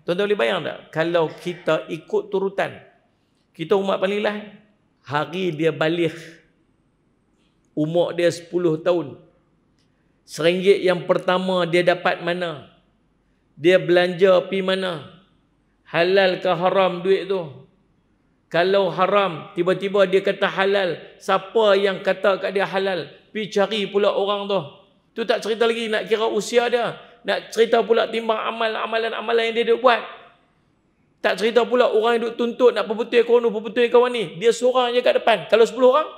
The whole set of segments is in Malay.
Tuan-tuan boleh bayang tak? Kalau kita ikut turutan, kita umat paling last, hari dia balik, umur dia 10 tahun, RM1 yang pertama dia dapat mana? Dia belanja pi mana? Halal ke haram duit tu? Kalau haram, tiba-tiba dia kata halal, siapa yang kata kat dia halal? Pi cari pula orang tu. Tu tak cerita lagi nak kira usia dia. Nak cerita pula timbang amalan-amalan yang dia duk buat. Tak cerita pula orang yang duk tuntut nak perbetul kawan ni, perbetul kawan ni. Dia seorang je kat depan. Kalau 10 orang,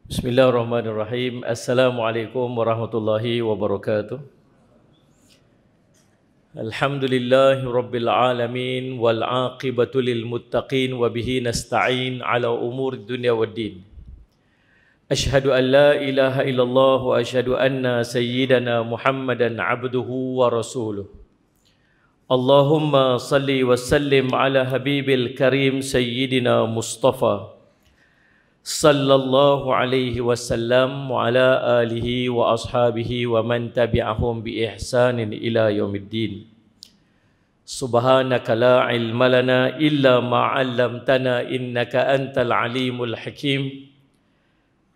Bismillahirrahmanirrahim. Assalamualaikum warahmatullahi wabarakatuh. Alhamdulillahi rabbil alamin wal aqibatu lil muttaqin wa bihi nasta'in ala umuri dunya waddin. Ashhadu an la ilaha illallah wa ashhadu anna sayyidana Muhammadan abduhu wa rasuluh. Allahumma salli wa sallim ala habibil karim sayyidina Mustafa sallallahu alaihi wasallam wa ala alihi wa ashabihi wa man tabi'ahum bi ihsanin ila yaumiddin. Subhanaka la ilma lana illa ma 'allamtana innaka antal alimul hakim.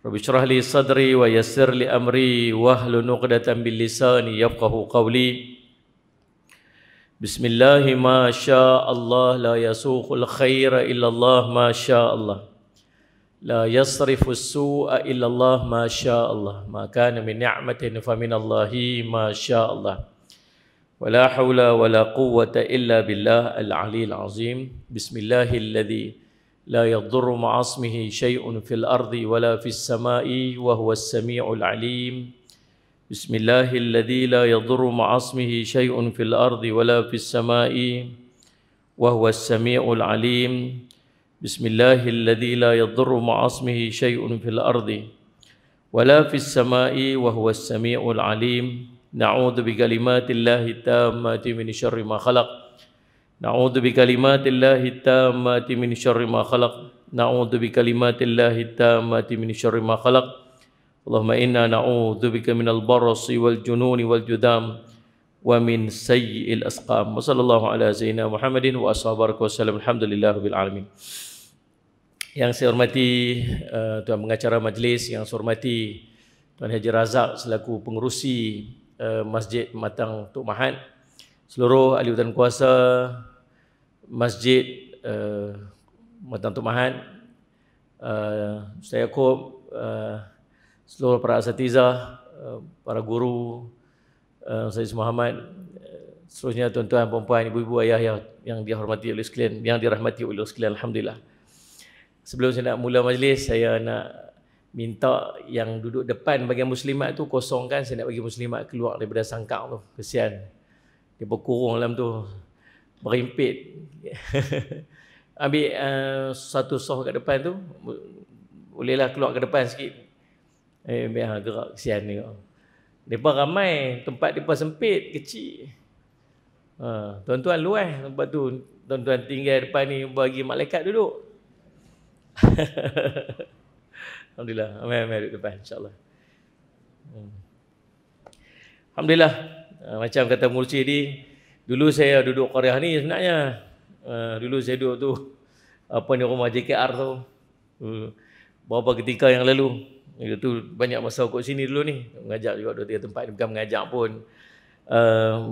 Rabbi shrah li sadri wa yassir li amri wahlul 'uqdatam bil lisani yafqahu qawli. Bismillah ma syaa Allah la yasuqul khaira illa Allah ma syaa Allah. La yasrifu as-su'a illa Allah ma syaa Allah. Ma kana min ni'matin fa min Allahi ma syaa Allah. Wa la hawla wa la quwwata illa billah al-'aliyyil 'azim. Bismillahilladzi la yadhurru ma'a ismihi syai'un fil ardi wa la fis sama'i wa huwas samii'ul 'alim. Bismillahilladzi la yadhurru ma'a ismihi syai'un fil ardi wa la fis sama'i wa huwas samii'ul 'alim. Bismillahilladzi la yadhurru ma'a ismihi syai'un fil ardi wala fis sama'i wa huwas samii'ul 'alim. Na'udzu bikalimatillahi tammati min syarri ma khalaq. Na'udzu bikalimatillahi tammati min syarri ma khalaq. Na'udzu bikalimatillahi tammati min syarri ma khalaq. Allahumma inna na'udzu bika minal barasi wal jununi wal judam wa min sayyi'il asqam. Wa sallallahu ala sayyidina Muhammadin wa ashabihi wasallam. Alhamdulillahirabbil alamin. Yang saya hormati tuan pengacara majlis, yang saya hormati Tuan Haji Razak selaku pengerusi Masjid Matang Tok Mahat, seluruh ahli hutan kuasa Masjid Matang Tok Mahat, Ustaz Yaakob, seluruh para asatizah, para guru, Ustaz Muhammad, seterusnya tuan-tuan, puan-puan, ibu-ibu, ayah yang dihormati oleh sekalian, yang dirahmati oleh sekalian, alhamdulillah. Sebelum saya nak mula majlis, saya nak minta yang duduk depan bagian muslimat tu kosongkan. Saya nak bagi muslimat keluar daripada sangkak tu. Kesian. Dia berkurung dalam tu. Berimpit. Ambil satu soh kat depan tu. Bolehlah keluar ke depan sikit. Biar gerak. Kesian ni. Mereka ramai. Tempat mereka sempit. Kecil. Tuan-tuan luas tempat tu. Tuan-tuan tinggal depan ni bagi malaikat duduk. Alhamdulillah. Amai duduk depan insya-Allah. Alhamdulillah. Macam kata Mursi ni, dulu saya duduk Korea ni sebenarnya. Dulu saya duduk tu apa ni, rumah JKR tu. Beberapa ketika yang lalu. Itu banyak masa kat sini dulu ni. Mengajar juga 2-3 tempat, bukan mengajar pun.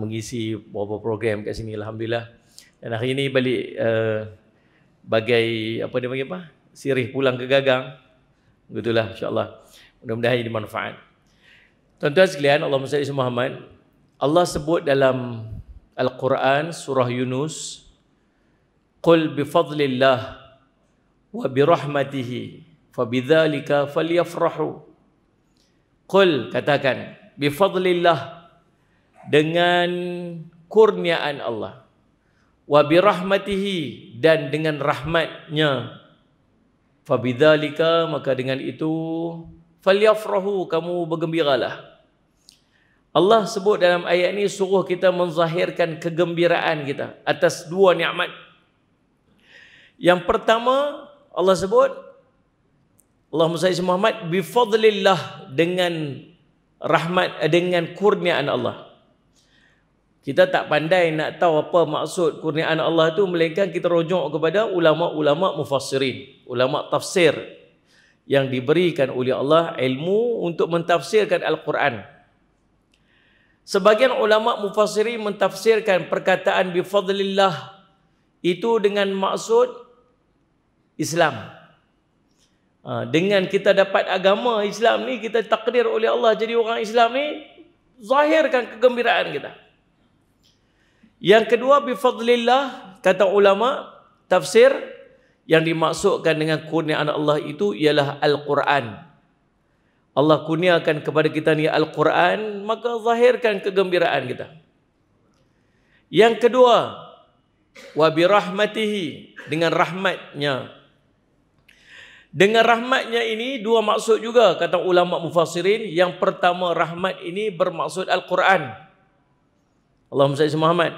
Mengisi beberapa program kat sini, alhamdulillah. Dan hari ini balik bagai apa dia panggil apa? Sirih pulang ke gagang. Begitulah insya-Allah. Mudah-mudahan jadi manfaat. Tuan-tuan sekalian, Allahumma salli ala Muhammad. Allah sebut dalam Al-Quran surah Yunus, "Qul bi fadlillah wa bi rahmatihi fabidzalika falyafrahu." Qul, katakan, bi fadlillah, dengan kurniaan Allah, wa bi rahmatihi, dan dengan rahmatnya, fabidzalika, maka dengan itu, falyafrahu, kamu bergembiralah. Allah sebut dalam ayat ini suruh kita menzahirkan kegembiraan kita atas dua nikmat. Yang pertama Allah sebut Allahumma salli ala Muhammad bifadlillah, dengan rahmat, dengan kurniaan Allah. Kita tak pandai nak tahu apa maksud kurniaan Allah tu, melainkan kita rujuk kepada ulama-ulama mufassirin, ulama tafsir yang diberikan oleh Allah ilmu untuk mentafsirkan Al-Quran. Sebagian ulama mufassirin mentafsirkan perkataan bifadlillah itu dengan maksud Islam. Dengan kita dapat agama Islam ni, kita takdir oleh Allah jadi orang Islam ni, zahirkan kegembiraan kita. Yang kedua, bifadlillah, kata ulama tafsir, yang dimaksudkan dengan kurniaan Allah itu ialah Al-Quran. Allah kurniakan kepada kita ni Al-Quran, maka zahirkan kegembiraan kita. Yang kedua, wa birahmatihi, dengan rahmatnya. Dengan rahmatnya ini dua maksud juga, kata ulama mufassirin. Yang pertama, rahmat ini bermaksud Al-Quran, Allahumma salli ala Muhammad.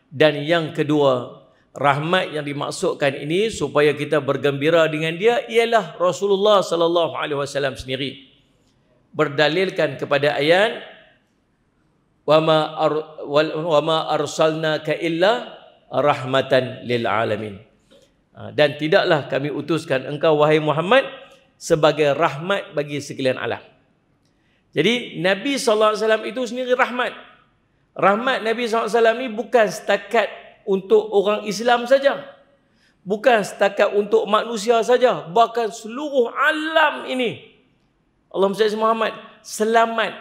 Dan yang kedua, rahmat yang dimaksudkan ini supaya kita bergembira dengan dia ialah Rasulullah sallallahu alaihi wasallam sendiri. Berdalilkan kepada ayat wa ma arsalnaka illa rahmatan lil alamin. Dan tidaklah kami utuskan engkau wahai Muhammad sebagai rahmat bagi sekalian alam. Jadi Nabi sallallahu alaihi wasallam itu sendiri rahmat. Rahmat Nabi SAW ni bukan setakat untuk orang Islam saja, bukan setakat untuk manusia saja, bahkan seluruh alam ini Allahumma salli ala Muhammad selamat,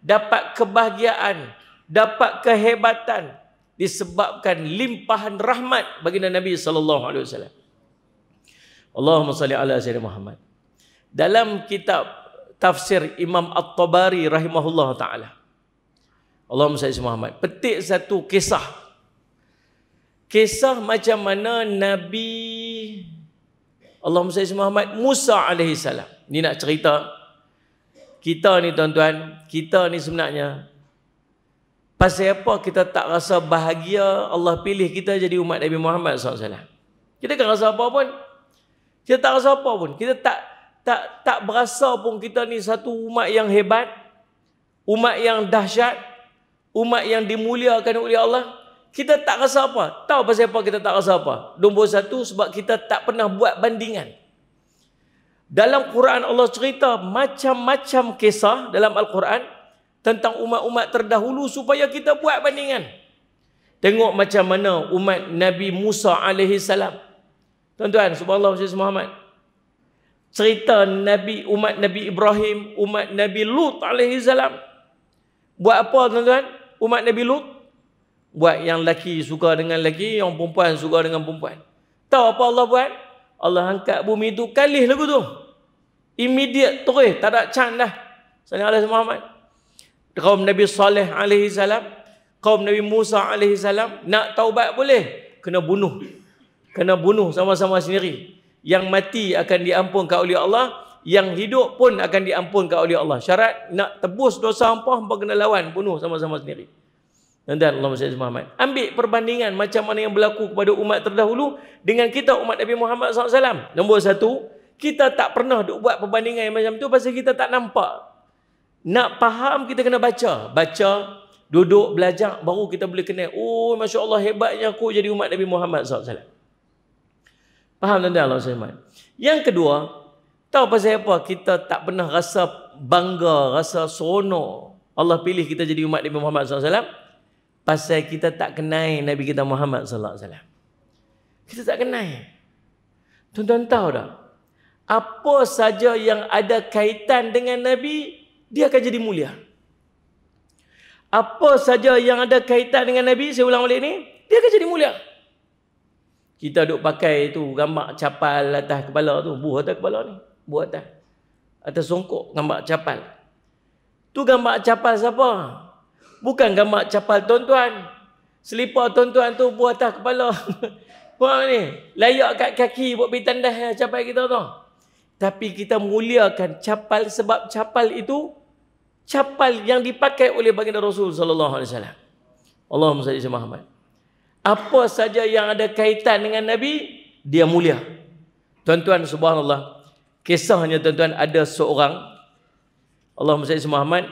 dapat kebahagiaan, dapat kehebatan disebabkan limpahan rahmat baginda Nabi SAW. Allahumma salli ala Sayyidina Muhammad. Dalam kitab tafsir Imam At-Tabari rahimahullah ta'ala, Allahumma salli ala Muhammad, petik satu kisah. Kisah macam mana Nabi Allahumma salli ala Muhammad Musa alaihi salam. Ni nak cerita kita ni tuan-tuan, kita ni sebenarnya pasal apa kita tak rasa bahagia Allah pilih kita jadi umat Nabi Muhammad SAW. Kita kan rasa apa pun, kita tak rasa apa pun, kita tak berasa pun kita ni satu umat yang hebat, umat yang dahsyat, umat yang dimuliakan oleh Allah. Kita tak rasa apa. Tahu pasal apa kita tak rasa apa? Nombor satu, sebab kita tak pernah buat bandingan. Dalam Quran Allah cerita macam-macam kisah dalam Al-Quran tentang umat-umat terdahulu supaya kita buat bandingan. Tengok macam mana umat Nabi Musa alaihi salam. Tuan-tuan, subhanallah Muhammad. Cerita umat Nabi Ibrahim, umat Nabi Lut alaihi salam. Buat apa tuan-tuan? Umat Nabi Lut buat yang lelaki suka dengan lelaki, yang perempuan suka dengan perempuan. Tahu apa Allah buat? Allah angkat bumi itu kalih lagu tu. Immediate terus, tak ada chance dah. Sallallahu alaihi Muhammad. Kaum Nabi Saleh alaihi salam, kaum Nabi Musa alaihi salam nak taubat boleh, kena bunuh. Kena bunuh sama-sama sendiri. Yang mati akan diampunkan oleh Allah, yang hidup pun akan diampunkan oleh Allah. Syarat nak tebus dosa hampa kena lawan, bunuh sama-sama sendiri. Dan Allah Muhammad ambil perbandingan macam mana yang berlaku kepada umat terdahulu dengan kita umat Nabi Muhammad SAW. Nombor satu, kita tak pernah buat perbandingan yang macam tu pasal kita tak nampak. Nak faham kita kena baca, duduk belajar, baru kita boleh kenal. Oh, Masya Allah, hebatnya aku jadi umat Nabi Muhammad SAW. Faham tuan-tuan Allah SWT. Yang kedua, tahu pasal apa kita tak pernah rasa bangga, rasa seronok Allah pilih kita jadi umat Nabi Muhammad SAW? Pasal kita tak kenal Nabi kita Muhammad sallallahu alaihi wasallam. Kita tak kenal. Tuan-tuan tahu tak? Apa saja yang ada kaitan dengan Nabi, dia akan jadi mulia. Apa saja yang ada kaitan dengan Nabi, saya ulang balik ni, dia akan jadi mulia. Kita duk pakai tu gambar capal atas kepala tu, buah atas kepala ni, buah atas songkok gambar capal. Tu gambar capal siapa? Bukan gambar capal tuan-tuan. Selipar tuan-tuan tu buat atas kepala. Faham ni? Layak kat kaki buat pergi tandas capal kita tu. Tapi kita muliakan capal sebab capal itu capal yang dipakai oleh baginda Rasul sallallahu alaihi wasallam. Allahumma salli ala Muhammad. Apa saja yang ada kaitan dengan Nabi, dia mulia. Tuan-tuan, subhanallah, Kisahnya tuan-tuan, ada seorang, Allahumma salli Muhammad,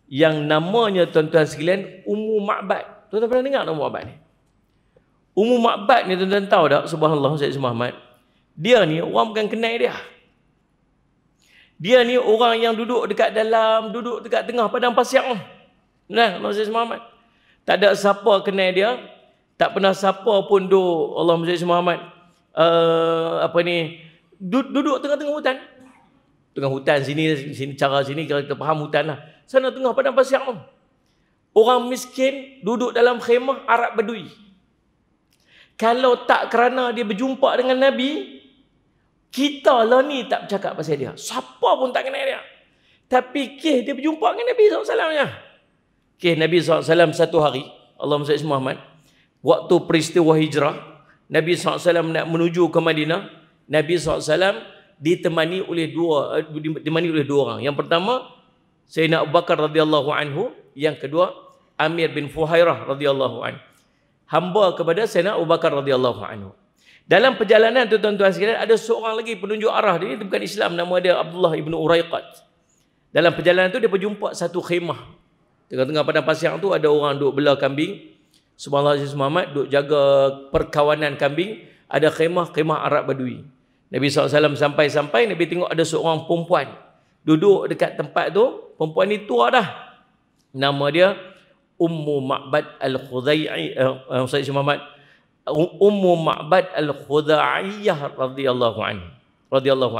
yang namanya tuan-tuan sekalian Ummu Ma'bad. Tuan-tuan pernah dengar Ummu Ma'bad ni? Ummu Ma'bad ni tuan-tuan tahu tak, subhanallah salli Muhammad, dia ni orang bukan kenal dia. Dia ni orang yang duduk dekat dalam, duduk dekat tengah padang pasir. Nah, Allahumma salli Muhammad. Tak ada siapa kenal dia, tak pernah siapa pun duduk, Allahumma salli Muhammad, duduk tengah-tengah hutan. Tengah hutan sini cara sini kita faham hutan lah. Sana tengah padang pasir. Orang miskin duduk dalam khemah Arab Badui. Kalau tak kerana dia berjumpa dengan Nabi, kita lah ni tak bercakap pasal dia. Siapa pun tak kenal dia. Tapi dia berjumpa dengan Nabi SAW. Nabi SAW satu hari, Allahumma salli Muhammad, waktu peristiwa hijrah, Nabi SAW nak menuju ke Madinah. Nabi SAW ditemani oleh dua orang. Yang pertama, Sayyidina Abu Bakar radhiyallahu anhu. Yang kedua, Amir bin Fuhairah radhiyallahu anhu. Hamba kepada Sayyidina Abu Bakar radhiyallahu anhu. Dalam perjalanan tu tuan-tuan sekalian, ada seorang lagi penunjuk arah dia, bukan Islam, nama dia Abdullah ibn Uraiqat. Dalam perjalanan tu dia berjumpa satu khemah. Tengah-tengah padang pasir tu ada orang duk bela kambing. Subhanallah Muhammad duk jaga perkawanan kambing. Ada khemah Arab Badui. Nabi SAW sampai Nabi tengok ada seorang perempuan duduk dekat tempat tu. Perempuan ni tua dah. Nama dia Ummu Ma'bad Al-Khudai'i, Muhammad, Ummu Ma'bad Al-Khudai'iyah radhiyallahu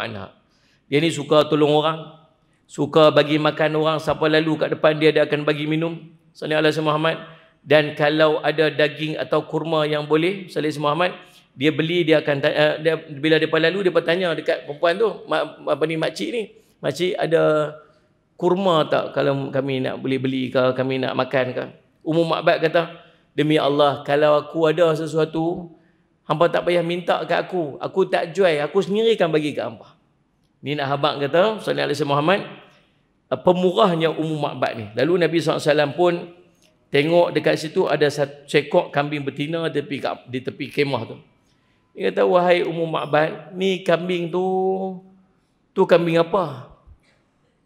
anha. Dia ni suka tolong orang, suka bagi makan orang, siapa lalu kat depan dia akan bagi minum. Sallallahu alaihi Muhammad. Dan kalau ada daging atau kurma yang boleh, sallallahu alaihi Muhammad, dia beli, dia akan bila depa lalu dia bertanya dekat perempuan tu, makcik ni, makcik ada kurma tak kalau kami nak boleh beli ke, kami nak makan ke? Ummu Ma'bad kata, demi Allah, kalau aku ada sesuatu, hangpa tak payah minta kat aku tak jual, aku sendiri kan bagi kat hangpa. Ni nak habaq kata, sallallahu alaihi Muhammad, pemurahnya Ummu Ma'bad ni. Lalu Nabi SAW pun tengok dekat situ ada satu sekok kambing betina di tepi kemah tu. Dia kata, wahai Ummu Ma'bad, ni kambing tu kambing apa?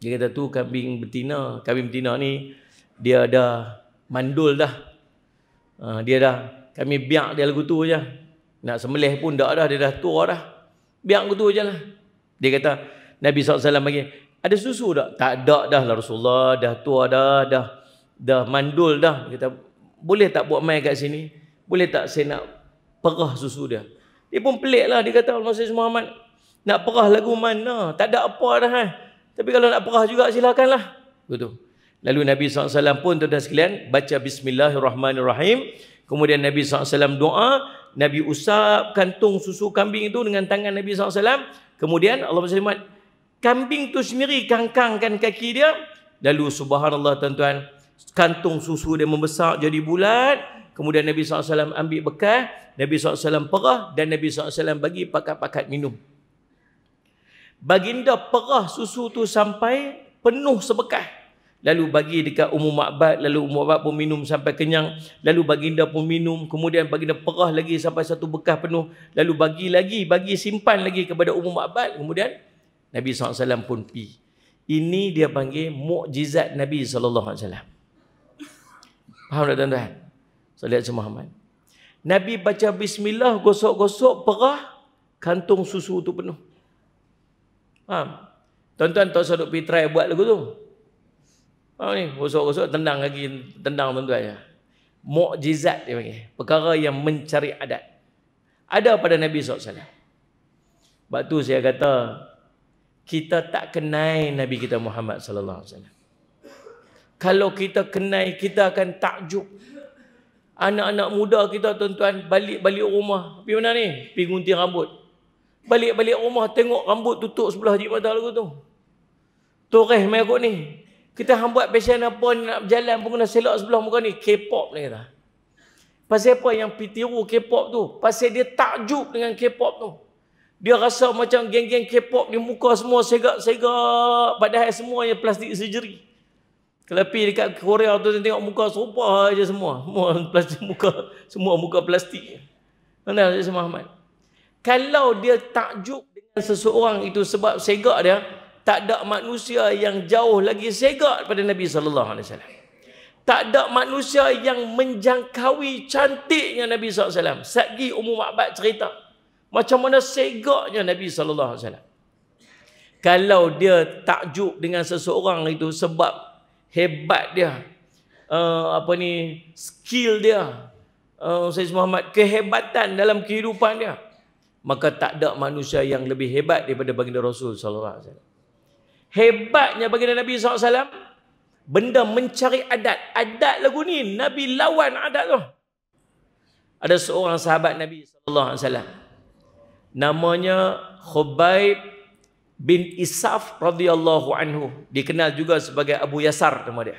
Dia kata, tu kambing betina. Kambing betina ni dia dah mandul dah. Kami biak dia lagu tu je. Nak sembelih pun tak dah, dia dah tua dah. Biak lagu tu je lah. Dia kata, Nabi SAW bagi, ada susu tak? Tak ada dah lah Rasulullah, dah tua dah mandul dah. Dia kata, boleh tak buat mai kat sini? Boleh tak saya nak perah susu dia? Dia pun pelik lah, dia kata, Muhammad, nak perah lagu mana? Tak ada apa dah. Tapi kalau nak perah juga silakanlah. Betul. Lalu Nabi SAW pun tuan-tuan sekalian baca Bismillahirrahmanirrahim. Kemudian Nabi SAW doa, Nabi usap kantung susu kambing itu dengan tangan Nabi SAW. Kemudian Allah SWT, kambing tu sendiri kangkangkan kaki dia. Lalu subhanallah tuan-tuan, kantung susu dia membesar jadi bulat. Kemudian Nabi SAW ambil bekas, Nabi SAW perah dan Nabi SAW bagi pakat-pakat minum. Baginda perah susu tu sampai penuh sebekas. Lalu bagi dekat Ummu Ma'bad, lalu Ummu Ma'bad pun minum sampai kenyang. Lalu baginda pun minum, kemudian baginda perah lagi sampai satu bekas penuh. Lalu bagi simpan lagi kepada Ummu Ma'bad. Kemudian Nabi SAW pun pi. Ini dia panggil mukjizat Nabi SAW. Faham tak tuan-tuan? Sallallahu Muhammad. Nabi baca bismillah, gosok-gosok, perah, kantung susu tu penuh. Faham? Tuan-tuan tak usah duk pergi try buat lagu tu. Faham ni? Gosok-gosok, tendang tuan-tuan ya. Mukjizat dia panggil. Perkara yang mencari adat. Ada pada Nabi SAW. Sebab tu saya kata, kita tak kenal Nabi kita Muhammad sallallahu alaihi wasallam. Kalau kita kenal, kita akan takjub. Anak-anak muda kita tuan-tuan balik rumah, pergi mana ni? Pergi gunting rambut. Balik rumah tengok rambut tutup sebelah jik mata lagu tu. Toreh mai kot ni. Kita hang buat passion apa ni, nak berjalan pun kena selok sebelah muka ni. K-pop ni kata. Pasal apa yang tiru K-pop tu? Pasal dia takjub dengan K-pop tu. Dia rasa macam geng-geng K-pop ni muka semua segak-segak, padahal semuanya plastik surgery. Kalau pergi dekat Korea tu tengok muka serupa aja semua plastik muka, semua muka plastik. Mana Muhammad? Kalau dia takjub dengan seseorang itu sebab segak dia, tak ada manusia yang jauh lagi segak daripada Nabi sallallahu alaihi wasallam. Tak ada manusia yang menjangkaui cantiknya Nabi sallallahu alaihi wasallam. Sagi Ummu Ma'bad cerita macam mana segaknya Nabi sallallahu alaihi wasallam. Kalau dia takjub dengan seseorang itu sebab hebat dia, skill dia, Sayyid Muhammad, kehebatan dalam kehidupan dia, maka tak ada manusia yang lebih hebat daripada baginda Rasul sallallahu alaihi wasallam. Hebatnya baginda Nabi sallallahu alaihi wasallam, benda mencari adat lagu ni, Nabi lawan adat tu. Ada seorang sahabat Nabi sallallahu alaihi wasallam, namanya Khubayb bin Isaf radhiyallahu anhu, dikenal juga sebagai Abu Yasar nama dia.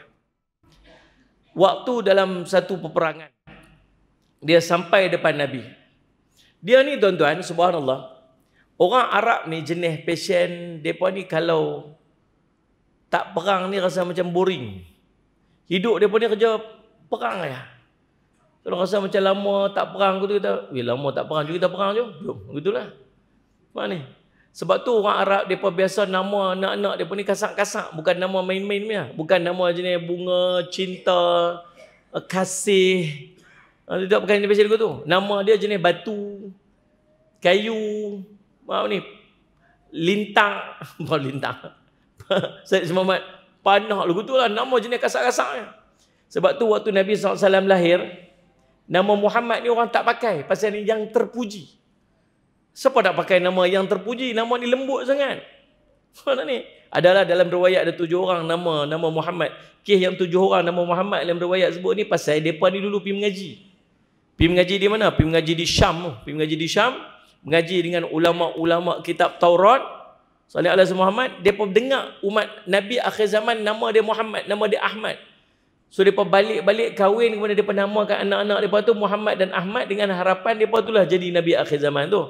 Waktu dalam satu peperangan, dia sampai depan Nabi. Dia ni tuan-tuan, subhanallah, orang Arab ni jenis passion, mereka ni kalau tak perang ni rasa macam boring. Hidup mereka ni kerja perang ya. Kalau rasa macam lama tak perang, kita lama tak perang juga, kita perang je. Jom, begitulah. Mana ni? Sebab tu orang Arab mereka biasa nama anak-anak mereka ni kasak-kasak, bukan nama main-main punya, bukan nama jenis bunga, cinta, kasih. Tidak bukan jenis pasal tu. Nama dia jenis batu, kayu, apa ni? Lintang, bukan lintang. Sayyid Muhammad panah lagu tu lah, nama jenis kasak-kasaknya. Sebab tu waktu Nabi SAW lahir, nama Muhammad ni orang tak pakai pasal ni yang terpuji. Siapa nak pakai nama yang terpuji? Nama ni lembut sangat. Mana ni? Adalah dalam riwayat ada 7 orang nama Muhammad. Kes yang 7 orang nama Muhammad dalam riwayat sebut ni pasal depa ni dulu pergi mengaji. Pergi mengaji di mana? Pergi mengaji di Syam. Pergi mengaji di Syam, mengaji dengan ulama-ulama kitab Taurat. Salih alaihi Muhammad, depa dengar umat Nabi akhir zaman nama dia Muhammad, nama dia Ahmad. So depa balik-balik kahwin, kemudian depa namakan anak-anak depa tu Muhammad dan Ahmad dengan harapan depa itulah jadi Nabi akhir zaman tu.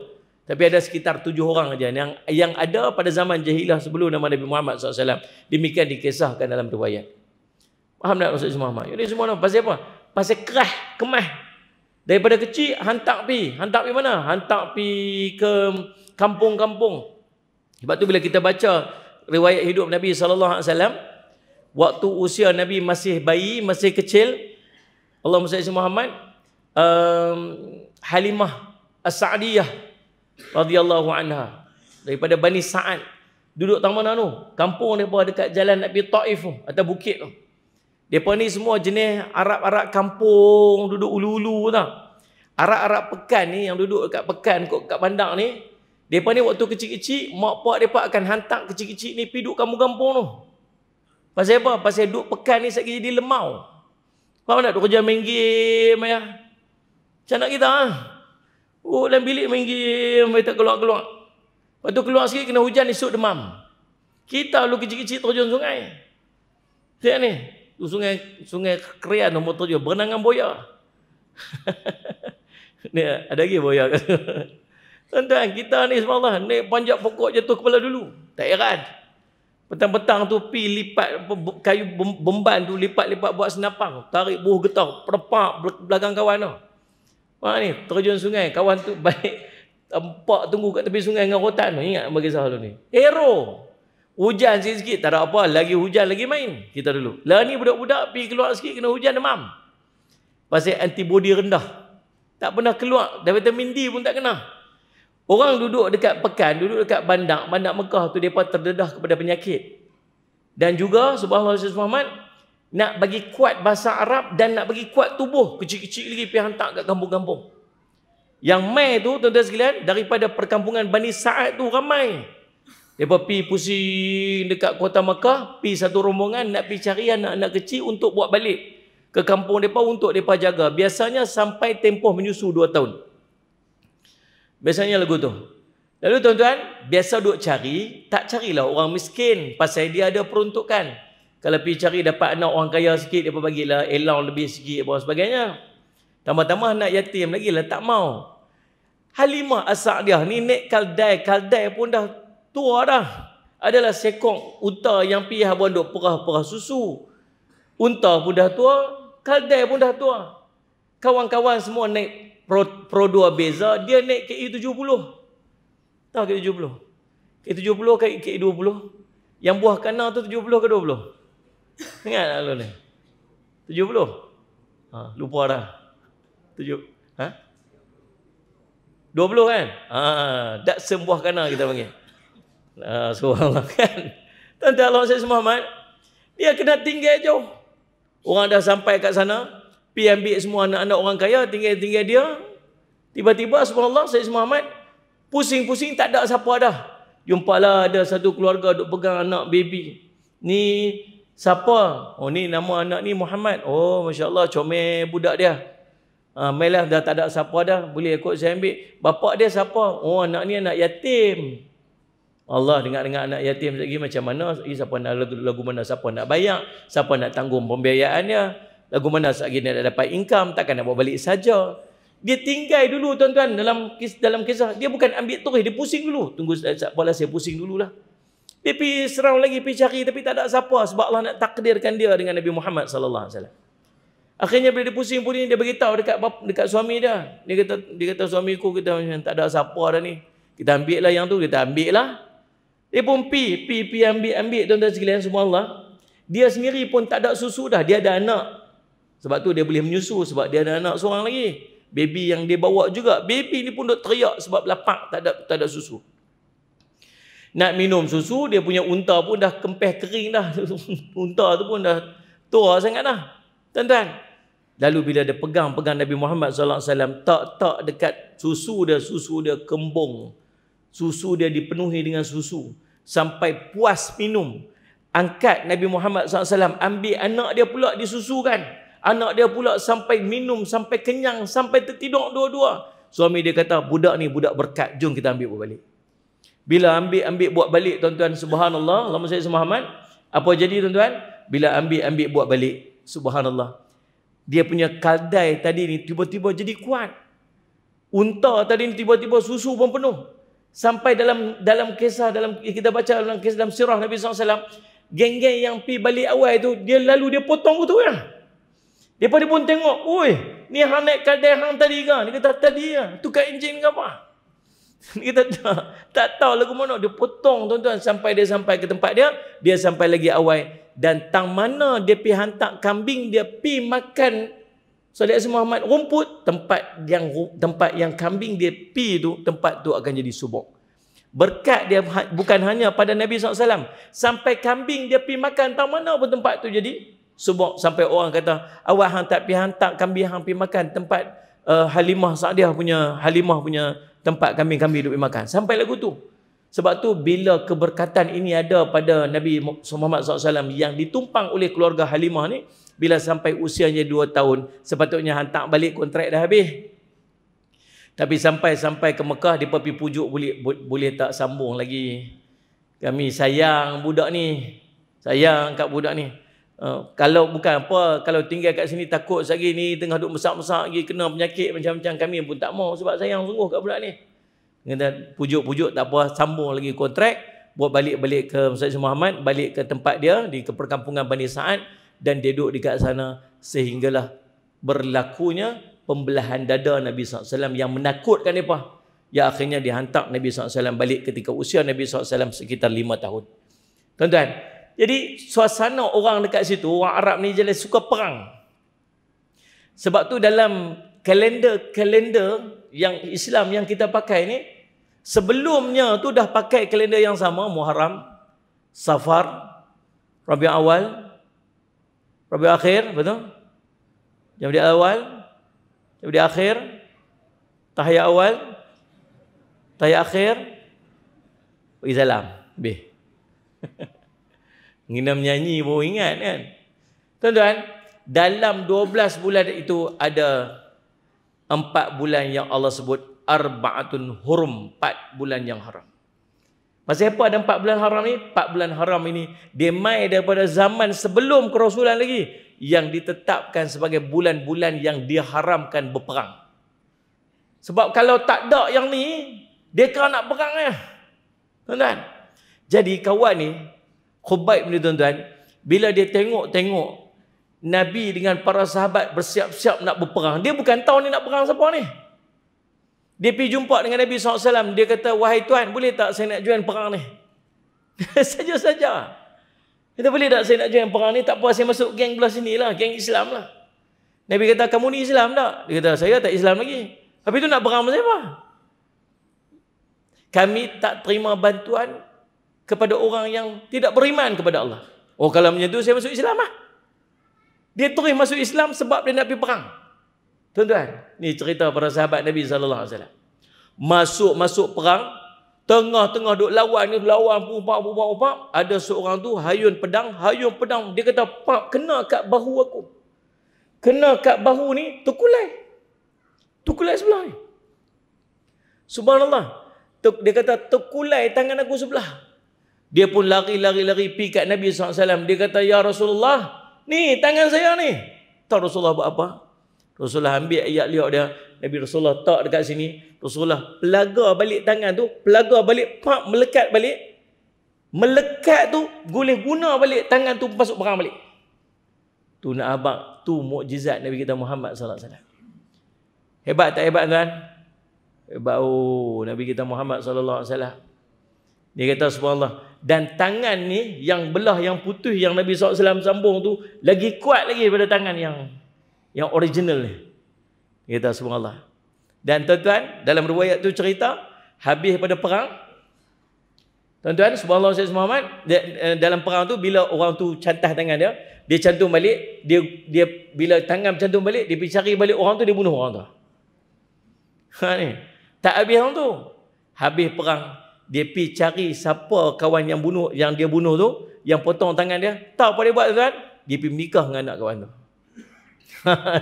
Tapi ada sekitar 7 orang aja yang ada pada zaman jahiliah sebelum nama Nabi Muhammad SAW. Demikian dikisahkan dalam riwayat. Faham tak maksud Muhammad? Ini semua pasal apa? Pasal kerah, kemah. Daripada kecil hantar pi mana? Hantar pi ke kampung-kampung. Sebab tu bila kita baca riwayat hidup Nabi SAW, waktu usia Nabi masih bayi, masih kecil, Allahumma salli Muhammad, Halimah As-Sa'diyah radhiyallahu anha daripada Bani Sa'ad, duduk tang mana tu? Kampung depa dekat jalan nak pergi Taif tu, atau bukit tu. Depa ni semua jenis Arab-Arab kampung, duduk ulu-ulu tau. Arab-Arab pekan ni yang duduk dekat pekan kat bandar ni, depa ni waktu kecil-kecil mak pak depa akan hantar kecil-kecil ni pergi duduk kampung-kampung tu. Pasal apa? Pasal duduk pekan ni sekali jadi lemau. Faham tak? Duk kerja main game ya. Macam nak kita oh, dalam bilik main game, tak keluar-keluar. Lepas tu keluar sikit kena hujan, esok demam. Kita lu kecil-kecil terjun sungai. Lihat ni, tu sungai Krian nombor 7, berenang dengan boya. Ni ada lagi boya. Tuan-tuan, kita ni subhanallah, naik panjat pokok jatuh kepala dulu. Tak heran. Petang-petang tu pi lipat kayu bomban tu, lipat-lipat buat senapang. Tarik buah getah, perpak belakang kawan tu. Ni terjun sungai, kawan tu baik tempat tunggu kat tepi sungai dengan rotan tu. Ingat bagi kisah tu ni. Hero. Hujan sikit-sikit, tak ada apa, lagi hujan lagi main kita dulu. Lah ni budak-budak pergi keluar sikit kena hujan demam. Pasal antibody rendah. Tak pernah keluar, dan vitamin D pun tak kena. Orang duduk dekat pekan, duduk dekat bandar Mekah tu, depa terdedah kepada penyakit. Dan juga subhanallah Muhammad, nak bagi kuat bahasa Arab dan nak bagi kuat tubuh, kecil-kecil lagi pergi hantar kat kampung-kampung. Yang mai tu tuan-tuan sekalian, daripada perkampungan Bani Sa'ad tu ramai. Mereka pergi pusing dekat kota Makkah, pergi satu rombongan nak pergi cari anak-anak kecil untuk buat balik ke kampung mereka untuk mereka jaga. Biasanya sampai tempoh menyusu 2 tahun. Biasanya lagu tu. Lalu tuan-tuan, biasa duk cari, tak carilah orang miskin pasal dia ada peruntukan. Kalau pergi cari dapat anak orang kaya sikit, dia bagilah allowance lebih sikit dan sebagainya. Tambah-tambah anak yatim lagi lah, tak mau. Halimah As-Sa'diyah ni naik kaldai pun dah tua dah. Adalah sekong unta yang pergi habuan duk perah-perah susu. Unta pun dah tua, kaldai pun dah tua. Kawan-kawan semua naik Pro 2 beza, dia naik KE 70. Tahu KE 70? K70 ke K20? Yang buah kana tu 70 ke 20? Ingat tak lu ni? 70? Lupa dah. 7. 20 kan? Tak sembuah kana kita panggil. Subhanallah kan. Tuan-tuan Allah saya Muhammad, dia kena tinggal jauh. Orang dah sampai kat sana, pergi ambil semua anak-anak orang kaya, tinggal dia. Tiba-tiba subhanallah saya Muhammad pusing-pusing tak ada siapa dah. Jumpalah ada satu keluarga duk pegang anak baby. Ni siapa? Oh ni nama anak ni Muhammad. Oh masya-Allah comel budak dia. Mailah dah tak ada siapa dah, boleh ikut saya ambil. Bapak dia siapa? Oh anak ni anak yatim. Allah dengar-dengar anak yatim lagi macam mana? Siapa nak lagu mana siapa nak bayar? Siapa nak tanggung pembiayaannya? Lagu mana lagi nak dapat income? Takkan nak bawa balik saja. Dia tinggal dulu tuan-tuan dalam kisah. Dia bukan ambil terus, dia pusing dulu. Tunggu apalah saya pusing dululah. Dia pergi serau lagi, pergi cari tapi tak ada siapa sebab Allah nak takdirkan dia dengan Nabi Muhammad sallallahu alaihi wasallam. Akhirnya bila dia pusing-pusing dia beritahu dekat suami dia. Dia kata suamiku kita tak ada siapa dah ni. Kita ambil lah yang tu, kita ambil lah. Dia pun pergi ambil tuan-tuan sekalian subhanallah. Dia sendiri pun tak ada susu dah, dia ada anak. Sebab tu dia boleh menyusu sebab dia ada anak seorang lagi. Baby yang dia bawa juga, baby ni pun duk teriak sebab lapar, tak ada susu. Nak minum susu, dia punya unta pun dah kempeh kering dah. Unta tu pun dah tua sangat dah. Tuan-tuan, lalu bila dia pegang Nabi Muhammad sallallahu alaihi wasallam, tak dekat susu dia kembung. Susu dia dipenuhi dengan susu sampai puas minum. Angkat Nabi Muhammad SAW, ambil anak dia pula disusukan. Anak dia pula sampai minum, sampai kenyang, sampai tertidur dua-dua. Suami dia kata, budak ni budak berkat, jom kita ambil buat balik. Bila ambil buat balik tuan-tuan, subhanallah, Allahumma salli Muhammad, apa jadi tuan-tuan? Bila ambil buat balik, subhanallah, dia punya kaldai tadi ni tiba-tiba jadi kuat. Unta tadi ni tiba-tiba susu pun penuh. Sampai dalam kisah, kita baca dalam kisah dalam sirah Nabi SAW, geng-geng yang pergi balik awal tu, dia potong tu ya. Dia pun tengok, oi, ni hang naik kaldai hang tadi kan? Dia kata tadi ya, tukar enjin ke apa? Dia kata tak tahu lagu mana, dia potong tuan-tuan sampai ke tempat dia sampai lagi awal. Dan tang mana dia pergi hantar kambing, dia pergi makan Sallallahu Alaihi Muhammad rumput, tempat yang kambing dia pi tu, tempat tu akan jadi subur. Berkat dia bukan hanya pada Nabi SAW, sampai kambing dia pi makan, tak mana pun tempat tu jadi subur. Sampai orang kata, awak hang tak pi hantar kambing hang pi makan tempat Halimah Sa'diyah punya tempat kambing-kambing duk pi makan. Sampai lagu tu. Sebab tu bila keberkatan ini ada pada Nabi Muhammad SAW yang ditumpang oleh keluarga Halimah ni, bila sampai usianya 2 tahun, sepatutnya hantar balik kontrak dah habis. Tapi sampai ke Mekah, dia pergi pujuk boleh tak sambung lagi. Kami sayang budak ni. Sayang kat budak ni. Kalau bukan apa, kalau tinggal kat sini takut lagi ni, tengah duk mesak-mesak lagi, kena penyakit macam-macam, kami pun tak mau sebab sayang sungguh kat budak ni. Kata pujuk-pujuk tak apa, sambung lagi kontrak, buat balik ke Sayyidina Muhammad, balik ke tempat dia di perkampungan Bani Sa'ad, dan dia duduk dekat sana sehinggalah berlakunya pembelahan dada Nabi SAW yang menakutkan mereka. Ya akhirnya dihantar Nabi SAW balik ketika usia Nabi SAW sekitar 5 tahun. Tuan-tuan, jadi suasana orang dekat situ, orang Arab ni jelas suka perang. Sebab tu dalam kalender yang Islam yang kita pakai ni, sebelumnya tu dah pakai kalender yang sama, Muharram, Safar, Rabiul Awal, Rabiul Akhir, betul? Jamadil Awal, Jamadil Akhir, Tahiyat Awal, Tahiyat Akhir, Izalam, B. Nginam nyanyi pun ingat kan? Tuan-tuan, dalam 12 bulan itu ada 4 bulan yang Allah sebut Arba'atun Hurum, 4 bulan yang haram. Pasal apa ada 4 bulan haram ni? 4 bulan haram ini dia mai daripada zaman sebelum kerasulan lagi, yang ditetapkan sebagai bulan-bulan yang diharamkan berperang. Sebab kalau tak ada yang ni, dia kan nak perang ya. Tuan-tuan. Jadi kawan ni, Khubayb ni tuan-tuan, bila dia tengok Nabi dengan para sahabat bersiap-siap nak berperang, dia bukan tahu ni nak perang siapa ni. Dia pergi jumpa dengan Nabi SAW. Dia kata, wahai Tuan, boleh tak saya nak join perang ni? Saja-saja. Kata, boleh tak saya nak join perang ni? Tak apa, saya masuk geng belah sini lah, geng Islam lah. Nabi kata, kamu ni Islam tak? Dia kata, saya tak Islam lagi. Habis tu nak perang sama siapa? Kami tak terima bantuan kepada orang yang tidak beriman kepada Allah. Oh, kalau macam tu saya masuk Islam lah. Dia terus masuk Islam sebab dia nak pergi perang. Tuan-tuan, ni cerita para sahabat Nabi SAW. Masuk perang, tengah-tengah duk lawan ni, lawan pupak. Ada seorang tu hayun pedang. Dia kata, pak, kena kat bahu aku. Kena kat bahu ni, terkulai sebelah ni. Subhanallah. Dia kata, terkulai tangan aku sebelah. Dia pun lari pergi kat Nabi SAW. Dia kata, ya Rasulullah, ni tangan saya ni. Tahu Rasulullah buat apa? Rasulullah ambil ayat liak dia. Nabi Rasulullah tak dekat sini. Rasulullah pelaga balik tangan tu. Pelaga balik, pak, melekat balik. Melekat tu, boleh guna balik tangan tu masuk perang balik. Tu nak abang, tu mukjizat Nabi kita Muhammad SAW. Hebat tak hebat kan? Hebat. Oh, Nabi kita Muhammad SAW. Dia kata subhanallah. Dan tangan ni, yang belah, yang putih yang Nabi SAW sambung tu, lagi kuat lagi daripada tangan yang original ni. Dia kata subhanallah. Dan tuan-tuan, dalam riwayat tu cerita, habis pada perang, tuan-tuan, subhanallah Sayyid Muhammad, dalam perang tu, bila orang tu cantah tangan dia, dia cantum balik, dia bila tangan cantum balik, dia pergi cari balik orang tu, dia bunuh orang tu. Ni. Tak habis orang tu. Habis perang, dia pergi cari siapa kawan yang dia bunuh tu, yang potong tangan dia. Tahu apa dia buat, tuan? Dia pergi menikah dengan anak kawan tu.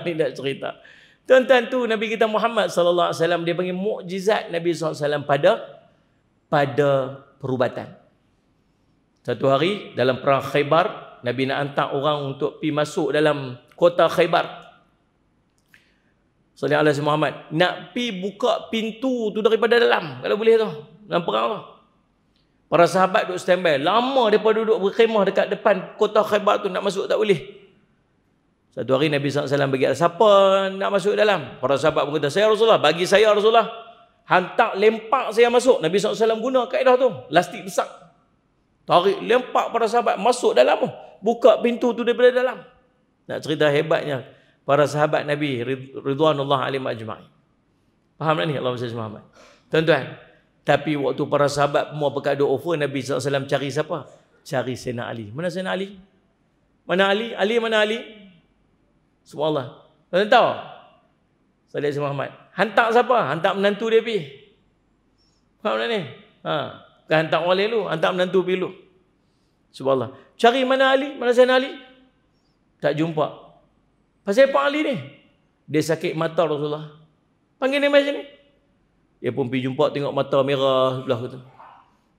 Ni nak cerita. Tuan-tuan, tu Nabi kita Muhammad SAW, dia panggil mukjizat Nabi SAW pada perubatan. Satu hari dalam perang Khaybar, Nabi nak hantar orang untuk pergi masuk dalam kota Khaybar. Sallallahu alaihi Muhammad, nak pergi buka pintu tu daripada dalam, kalau boleh tu, dalam perang tu. Para sahabat duduk standby. Lama mereka duduk berkhemah dekat depan kota Khaybar tu, nak masuk tak boleh. Satu hari Nabi SAW bagi, siapa nak masuk dalam? Para sahabat pun kata, saya Rasulullah, bagi saya Rasulullah. Hantar, lempak saya masuk. Nabi SAW guna kaedah tu, lastik besar. Tarik, lempak para sahabat, masuk dalam tu. Buka pintu tu daripada dalam. Nak cerita hebatnya para sahabat Nabi ridwanullah alaihim ajma'in. Faham tak ni Allahumma salli Muhammad? Tuan-tuan, tapi waktu para sahabat semua berkata offer, Nabi SAW cari siapa? Cari Sayyidina Ali. Mana Sayyidina Ali? Mana Ali? Ali mana Ali? Subhanallah. Tuan tahu? Sallallahu alaihi Muhammad. Hantar siapa? Hantar menantu dia pergi. Faham tak ni? Bukan hantar orang lain dulu, hantar menantu pergi dulu. Subhanallah. Cari mana Ali? Mana Sayyidina Ali? Tak jumpa. Pasal apa Ali ni? Dia sakit mata Rasulullah. Panggil dia macam ni. Dia pun pergi jumpa, tengok mata merah sebelah tu.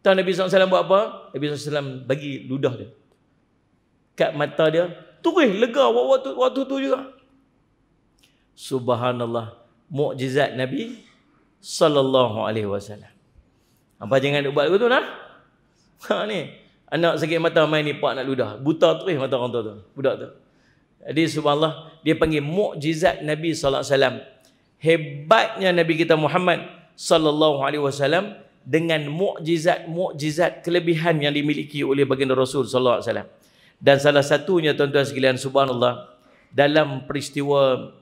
Tahu Nabi SAW buat apa? Nabi SAW bagi ludah dia kat mata dia. Terus lega waktu tu juga. Subhanallah. Mukjizat Nabi sallallahu alaihi wasallam. Apa jangan buat begitu nah? Ni anak sakit mata main ni pak nak ludah. Buta terus mata orang tu. Budak tu. Jadi subhanallah, dia panggil mukjizat Nabi sallallahu alaihi wasallam. Hebatnya Nabi kita Muhammad sallallahu alaihi wasallam dengan mukjizat kelebihan yang dimiliki oleh baginda Rasul sallallahu alaihi wasallam. Dan salah satunya tuan-tuan sekalian subhanallah, dalam peristiwa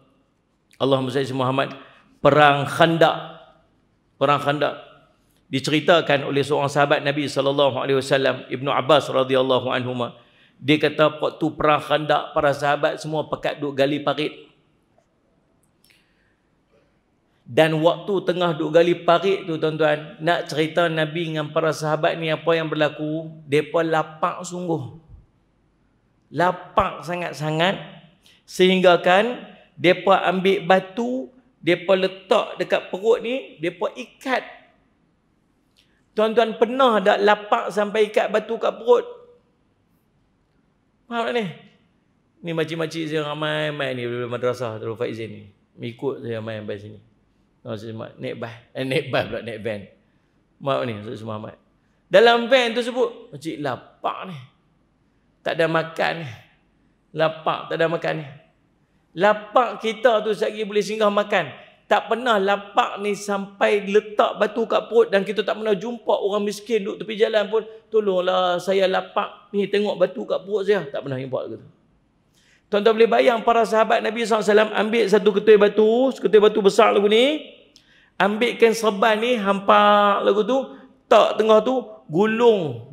Allahumma salli Muhammad, perang Khandaq diceritakan oleh seorang sahabat Nabi sallallahu alaihi wasallam, Ibnu Abbas radhiyallahu anhuma. Dia kata waktu perang Khandaq, para sahabat semua pekat duk gali parit. Dan waktu tengah duk gali parit tu tuan-tuan, nak cerita Nabi dengan para sahabat ni apa yang berlaku, depa lapang sungguh. Lapang sangat-sangat sehingga kan depa ambil batu, depa letak dekat perut ni, depa ikat. Tuan-tuan pernah tak lapang sampai ikat batu kat perut? Faham tak ni? Ni makcik-makcik saya ramai ni dari madrasah Darul Faizin ni. Ikut saya main sampai sini. Naik bas. Naik bas pula, naik van. Maaf ni, semua Muhammad. Dalam van tu sebut, makcik lapar ni. Tak ada makan ni. Lapar, tak ada makan ni. Lapar kita tu sekali boleh singgah makan. tak pernah lapak ni sampai letak batu kat perut dan kita tak pernah jumpa orang miskin duduk tepi jalan pun, tolonglah saya lapak ni, tengok batu kat perut saya. Tak pernah jumpa gitu. Tuan-tuan boleh bayang para sahabat Nabi SAW ambil satu ketui batu besar lagu ni, ambilkan serban ni, hampak lagu tu, tak tengah tu, gulung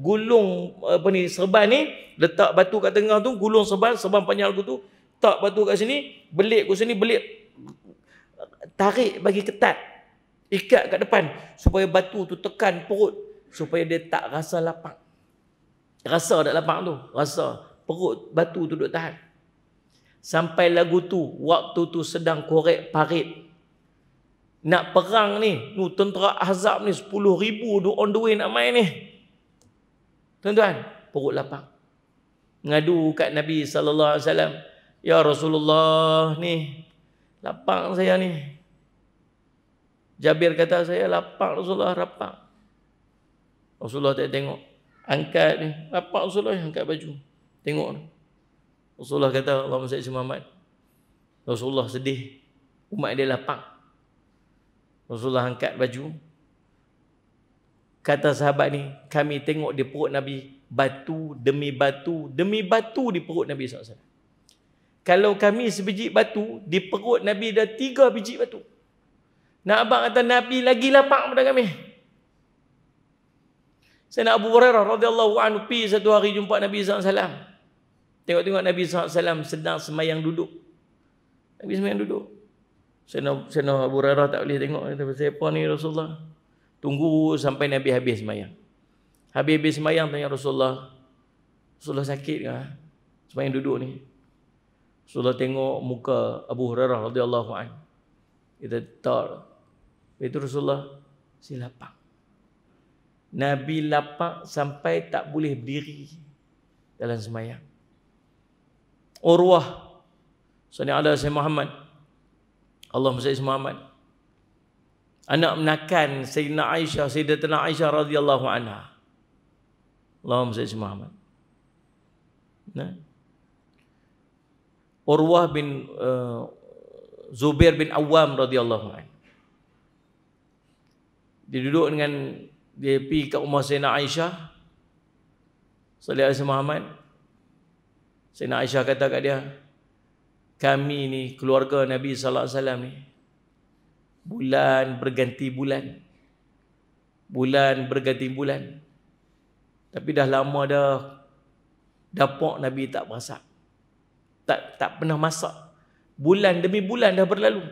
apa ni, serban ni, letak batu kat tengah tu, gulung serban panjang lagu tu, tak batu kat sini, belik kat sini, tarik bagi ketat, ikat kat depan supaya batu tu tekan perut, supaya dia tak rasa lapang. Rasa tak lapang tu, rasa perut batu tu duduk tahan. Sampai lagu tu, waktu tu sedang korek parit, nak perang ni, tentera Ahzab ni 10,000 tu on the way nak main ni. Tuan-tuan, perut lapang. Ngadu kat Nabi SAW, ya Rasulullah ni, lapang saya ni. Jabir kata, saya lapang Rasulullah, lapang. Rasulullah tak tengok, angkat ni, lapang Rasulullah, angkat baju, tengok ni. Rasulullah kata, Allahumma salli ala Muhammad. Rasulullah sedih, umat dia lapang. Rasulullah angkat baju. Kata sahabat ni, kami tengok di perut Nabi, batu demi batu di perut Nabi SAW. Kalau kami sebiji batu, di perut Nabi dah 3 biji batu. Nak abang kata Nabi lagi lapang pada kami. Sayyidina Abu Hurairah radhiyallahu anhu pergi satu hari jumpa Nabi SAW. Tengok-tengok Nabi SAW sedang semayang duduk. Nabi semayang duduk. Sayyidina Abu Hurairah tak boleh tengok. Kata, siapa ni Rasulullah? Tunggu sampai Nabi habis semayang. Habis semayang tanya Rasulullah, Rasulullah sakit ke semayang duduk ni? Rasulullah tengok muka Abu Hurairah radhiyallahu anhu. Kita tak. Itu Rasulullah si lapang. Nabi lapang sampai tak boleh berdiri dalam semayang. Urwah Sayyidina ala Sayyidina Muhammad, Allahumma salli ala Muhammad, anak menakan Sayyidina Aisyah, Sayyidatina Aisyah radhiyallahu anha. Allahumma salli ala Muhammad. Nah. Urwah bin Zubair bin Awam radhiyallahu anhu. Dia duduk dengan, dia pergi ke rumah Sayyidina Aisyah sallallahu alaihi Muhammad. Sayyidina Aisyah kata kat dia, kami ni keluarga Nabi sallallahu alaihi wasallam ni, bulan berganti bulan. Bulan berganti bulan. Tapi dah lama dah dapur Nabi tak masak. Tak pernah masak. Bulan demi bulan dah berlalu.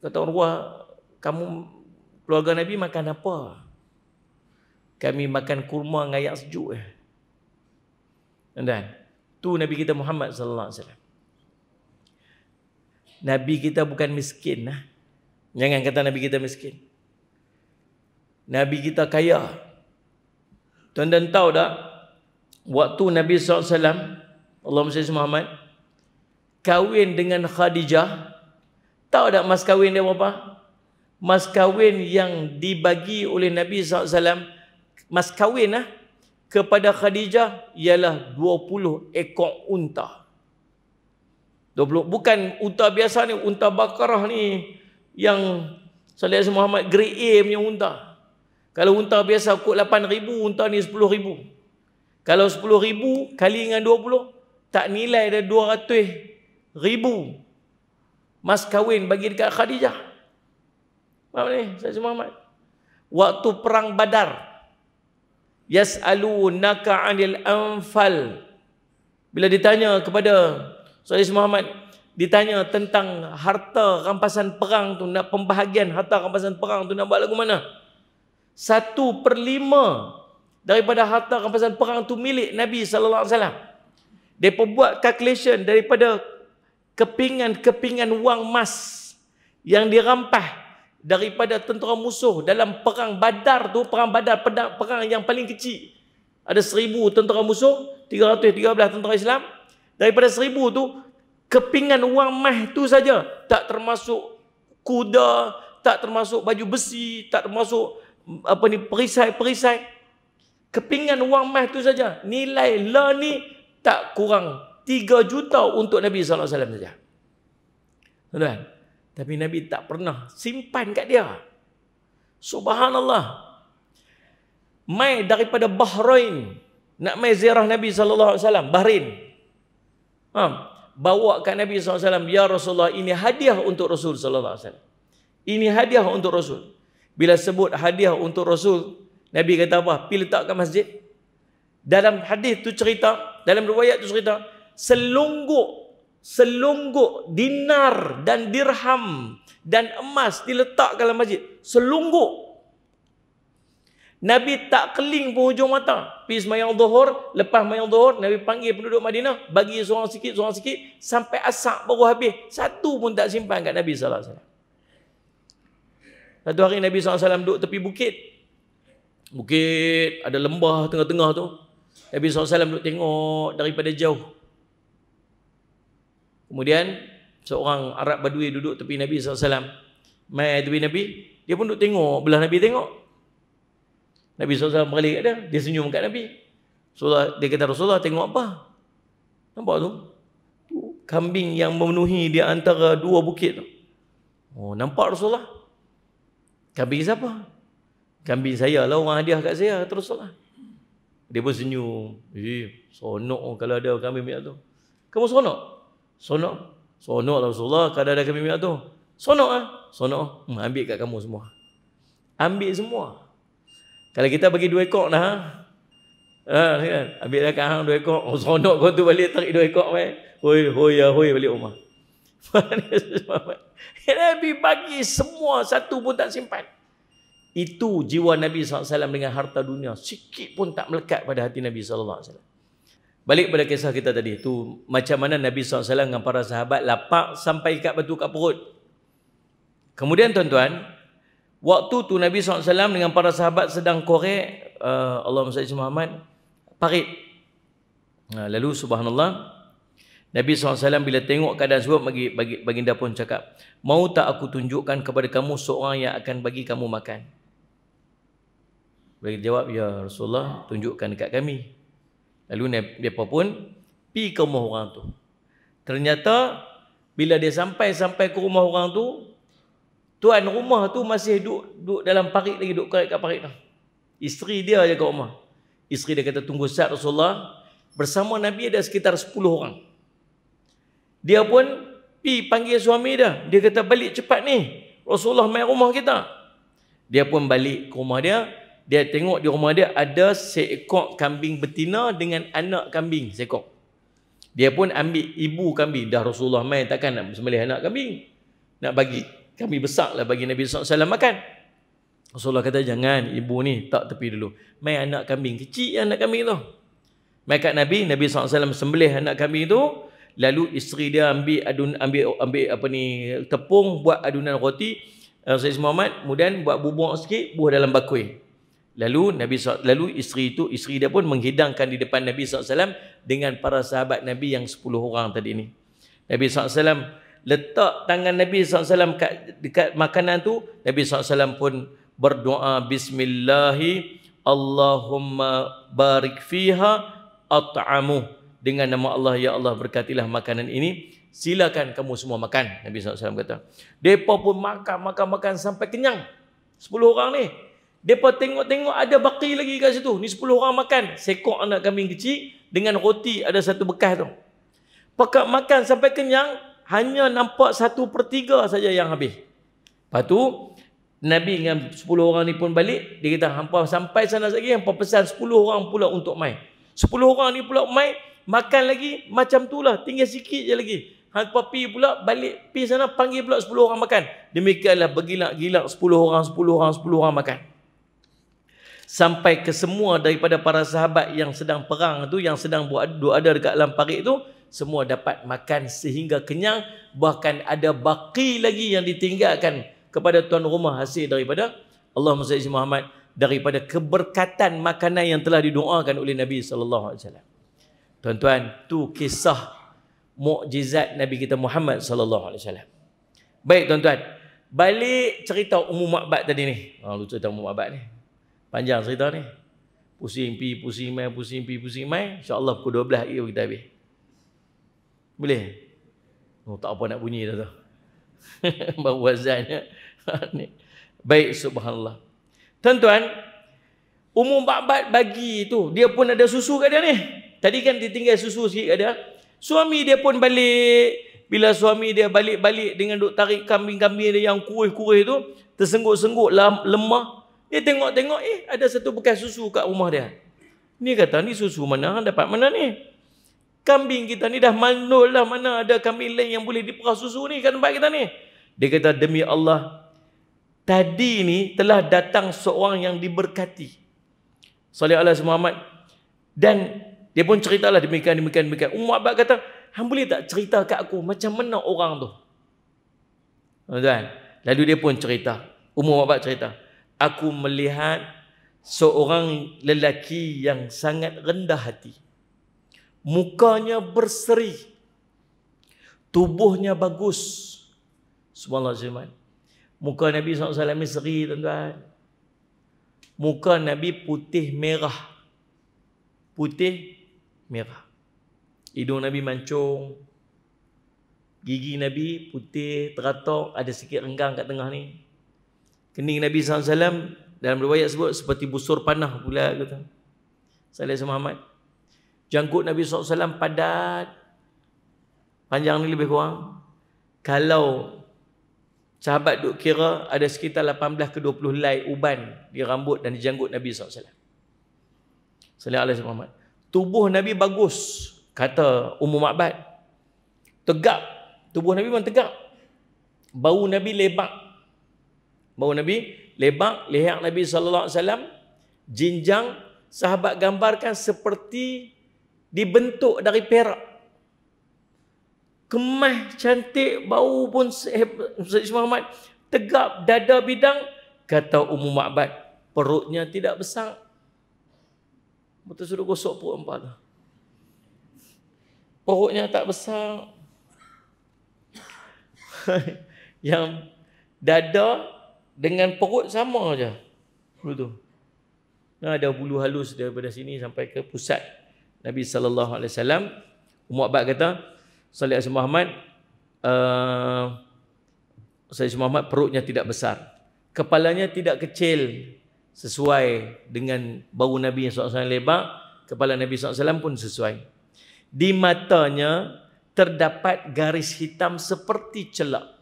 Kata Urwah, kamu keluarga Nabi makan apa? Kami makan kurma dengan air sejuk. Dan tu Nabi kita Muhammad sallallahu alaihi wasallam. Nabi kita bukan miskin lah. Jangan kata Nabi kita miskin. Nabi kita kaya. Tuan-tuan tahu tak, waktu Nabi SAW, Allahumma salli Muhammad, kahwin dengan Khadijah, tahu tak mas kahwin dia berapa? Mas kahwin yang dibagi oleh Nabi SAW, mas kahwin lah, kepada Khadijah ialah 20 ekor unta. 20, bukan unta biasa ni, unta Bakarah ni yang Sallallahu Muhammad grade A punya unta. Kalau unta biasa kot 8,000, unta ni 10,000. Kalau 10,000 kali dengan 20, tak nilai dah 200,000 mas kahwin bagi dekat Khadijah. Faham ni Sallallahu Muhammad? Waktu perang Badar, yas'alunaka 'anil anfal. Bila ditanya kepada Sallallahu Muhammad, ditanya tentang harta rampasan perang tu, nak pembahagian harta rampasan perang tu nak buat lagu mana? 1/5 daripada harta rampasan perang tu milik Nabi sallallahu alaihi wasallam. Dia buat calculation daripada kepingan-kepingan wang emas yang dirampas daripada tentera musuh dalam perang Badar tu. Perang Badar, perang yang paling kecil. Ada 1,000 tentera musuh, 313 tentera Islam. Daripada 1,000 tu, kepingan wang emas tu saja, tak termasuk kuda, tak termasuk baju besi, tak termasuk perisai-perisai. Kepingan wang emas tu saja, nilai la ni tak kurang 3 juta untuk Nabi sallallahu alaihi wasallam saja. Tuan-tuan, Tapi Nabi tak pernah simpan kat dia. Subhanallah. Mai daripada Bahrain nak mai ziarah Nabi SAW, Bahrain. Bawa kat Nabi SAW, ya Rasulullah, ini hadiah untuk Rasul SAW. Ini hadiah untuk Rasul. Bila sebut hadiah untuk Rasul, Nabi kata apa? Pergi letak kat masjid. Dalam hadis tu cerita, dalam riwayat tu cerita, selungguk dinar dan dirham dan emas diletak dalam masjid. Selungguk. Nabi tak keling pun hujung mata. Pergi semayang zuhur, lepas semayang zuhur, Nabi panggil penduduk Madinah, bagi seorang sikit, sampai asar baru habis. Satu pun tak simpan kat Nabi SAW. Satu hari Nabi SAW duduk tepi bukit. Bukit, ada lembah tengah-tengah tu. Nabi SAW duduk tengok daripada jauh. Kemudian, seorang Arab Badui duduk tepi Nabi SAW. Mai tepi Nabi, dia pun duduk tengok, belah Nabi tengok. Nabi SAW balik kat dia, dia senyum kat Nabi. Dia kata, Rasulullah tengok apa? Nampak tu? Kambing yang memenuhi di antara dua bukit tu. Oh, nampak Rasulullah? Kambing siapa? Kambing saya lah, orang hadiah kat saya, terus Rasulullah. Dia pun senyum. Sonok kalau ada kambing minyak tu. Kamu sonok? Sonok? Sonok lah Rasulullah kalau ada kambing minyak tu. Sonok lah? Sonok. Ambil kat kamu semua. Ambil semua. Kalau kita bagi 2 ekor dah, kan? Ambil dah kat hang 2 ekor. Oh, sonok kau tu balik tarik 2 ekor. Hoi balik rumah. Nabi bagi semua, satu pun tak simpan. Itu jiwa Nabi SAW dengan harta dunia. Sikit pun tak melekat pada hati Nabi SAW. Balik pada kisah kita tadi. Tu macam mana Nabi SAW dengan para sahabat lapak sampai ikat batu kat perut. Kemudian tuan-tuan, waktu tu Nabi SAW dengan para sahabat sedang korek Allahumma salli Muhammad parit. Lalu subhanallah, Nabi SAW bila tengok keadaan sebab baginda pun cakap, mau tak aku tunjukkan kepada kamu seorang yang akan bagi kamu makan? Bagi jawab, ya Rasulullah, tunjukkan dekat kami. Lalu mereka pun pergi ke rumah orang tu. Ternyata bila dia sampai ke rumah orang tu, tuan rumah tu masih duduk dalam parit lagi, duduk korek kat parit tu. Isteri dia je kat rumah. Isteri dia kata, tunggu saat Rasulullah. Bersama Nabi ada sekitar 10 orang. Dia pun pergi panggil suami dia. Dia kata, balik cepat ni. Rasulullah main rumah kita. Dia pun balik ke rumah dia. Dia tengok di rumah dia ada seekor kambing betina dengan anak kambing seekor. Dia pun ambil ibu kambing. Dah Rasulullah main, takkan nak sembelih anak kambing. Nak bagi kambing besar lah bagi Nabi SAW makan. Rasulullah kata, jangan, ibu ni tak tepi dulu. Main anak kambing. Kecil anak kambing tu. Main kat Nabi SAW sembelih anak kambing tu. Lalu isteri dia ambil apa ni, tepung, buat adunan roti Sayyid Muhammad, kemudian buat bubur sikit, buah dalam bakul. Lalu isteri dia pun menghidangkan di depan Nabi SAW dengan para sahabat Nabi yang 10 orang tadi ni. Nabi SAW letak tangan Nabi SAW dekat makanan tu. Nabi SAW pun berdoa, Bismillahi Allahumma barik fiha at'amu. Dengan nama Allah, ya Allah berkatilah makanan ini. Silakan kamu semua makan. Nabi SAW kata. Mereka pun makan sampai kenyang. 10 orang ni. Mereka tengok-tengok ada baki lagi kat situ. Ni 10 orang makan. Sekok anak kambing kecil dengan roti ada satu bekas tu. Pakat makan sampai kenyang, hanya nampak 1/3 saja yang habis. Lepas tu, Nabi dengan 10 orang ni pun balik. Dia kata, hampa sampai sana lagi, hampa pesan 10 orang pula untuk mai. 10 orang ni pula mai, makan lagi, macam tu lah. Tinggal sikit je lagi. Hampa pergi pula, balik, pergi sana, panggil pula 10 orang makan. Demikianlah bergilak-gilak 10 orang makan. Sampai ke semua daripada para sahabat yang sedang perang tu, yang sedang ada dekat dalam parit tu, semua dapat makan sehingga kenyang. Bahkan ada baki lagi yang ditinggalkan kepada tuan rumah hasil daripada Allahumma salli Muhammad, daripada keberkatan makanan yang telah didoakan oleh Nabi SAW. Tuan-tuan, tu kisah mukjizat Nabi kita Muhammad SAW. Baik tuan-tuan, balik cerita Ummu Ma'bad tadi ni. Lu cerita Ummu Ma'bad ni panjang cerita ni. Pusing pi, pusing mai, pusing pi, pusing mai. InsyaAllah pukul 12 kita habis. Boleh? Oh, tak apa nak bunyi dah tu. Bau azannya. Baik, subhanallah. Tuan-tuan, Ummu Ma'bad bagi tu, dia pun ada susu kat dia ni. Tadi kan ditinggal susu sikit kat dia. Suami dia pun balik. Bila suami dia balik-balik dengan duk tarik kambing-kambing dia yang kurih-kurih tu, tersengguk-sengguk lemah. Dia tengok-tengok, ada satu bekas susu kat rumah dia. Ni kata, ni susu mana? Dapat mana ni? Kambing kita ni dah mandul lah. Mana ada kambing lain yang boleh diperah susu ni kat tempat kita ni? Dia kata, demi Allah, tadi ni telah datang seorang yang diberkati. Salih Allah Muhammad. Dan dia pun ceritalah demikian. Ummu Ma'bad kata, hang boleh tak cerita kat aku macam mana orang tu? Tuan. Lalu dia pun cerita. Ummu Ma'bad cerita, aku melihat seorang lelaki yang sangat rendah hati. Mukanya berseri. Tubuhnya bagus. Subhanallah. Muka Nabi SAW ni seri, tuan-tuan. Muka Nabi putih merah. Putih merah. Hidung Nabi mancung. Gigi Nabi putih, teratok, ada sikit renggang kat tengah ni. Kening Nabi SAW dalam riwayat sebut seperti busur panah pula, kata Salih Muhammad. Janggut Nabi SAW padat. Panjang ni lebih kurang, kalau sahabat duk kira, ada sekitar 18 ke 20 helai uban di rambut dan di janggut Nabi SAW. Salih alaihi Muhammad. Tubuh Nabi bagus, kata Ummu Ma'bad. Tegap. Tubuh Nabi memang tegap. Bau Nabi lebak. Bau Nabi lebak. Leher Nabi SAW jinjang. Sahabat gambarkan seperti dibentuk dari perak. Kemas, cantik, bau pun Sayyid Muhammad. Tegap, dada bidang. Kata Ummu Ma'bad, perutnya tidak besar. Betul suruh gosok perut empat tu. Perutnya tak besar. Yang dada dengan perut sama aja. Betul. Ada bulu halus daripada sini sampai ke pusat Nabi sallallahu alaihi wasallam. Ummu Ma'bad kata, Salih alaihi Muhammad, Sayyid Muhammad perutnya tidak besar. Kepalanya tidak kecil sesuai dengan bau Nabi SAW lebar. Kepala Nabi SAW pun sesuai. Di matanya terdapat garis hitam seperti celak.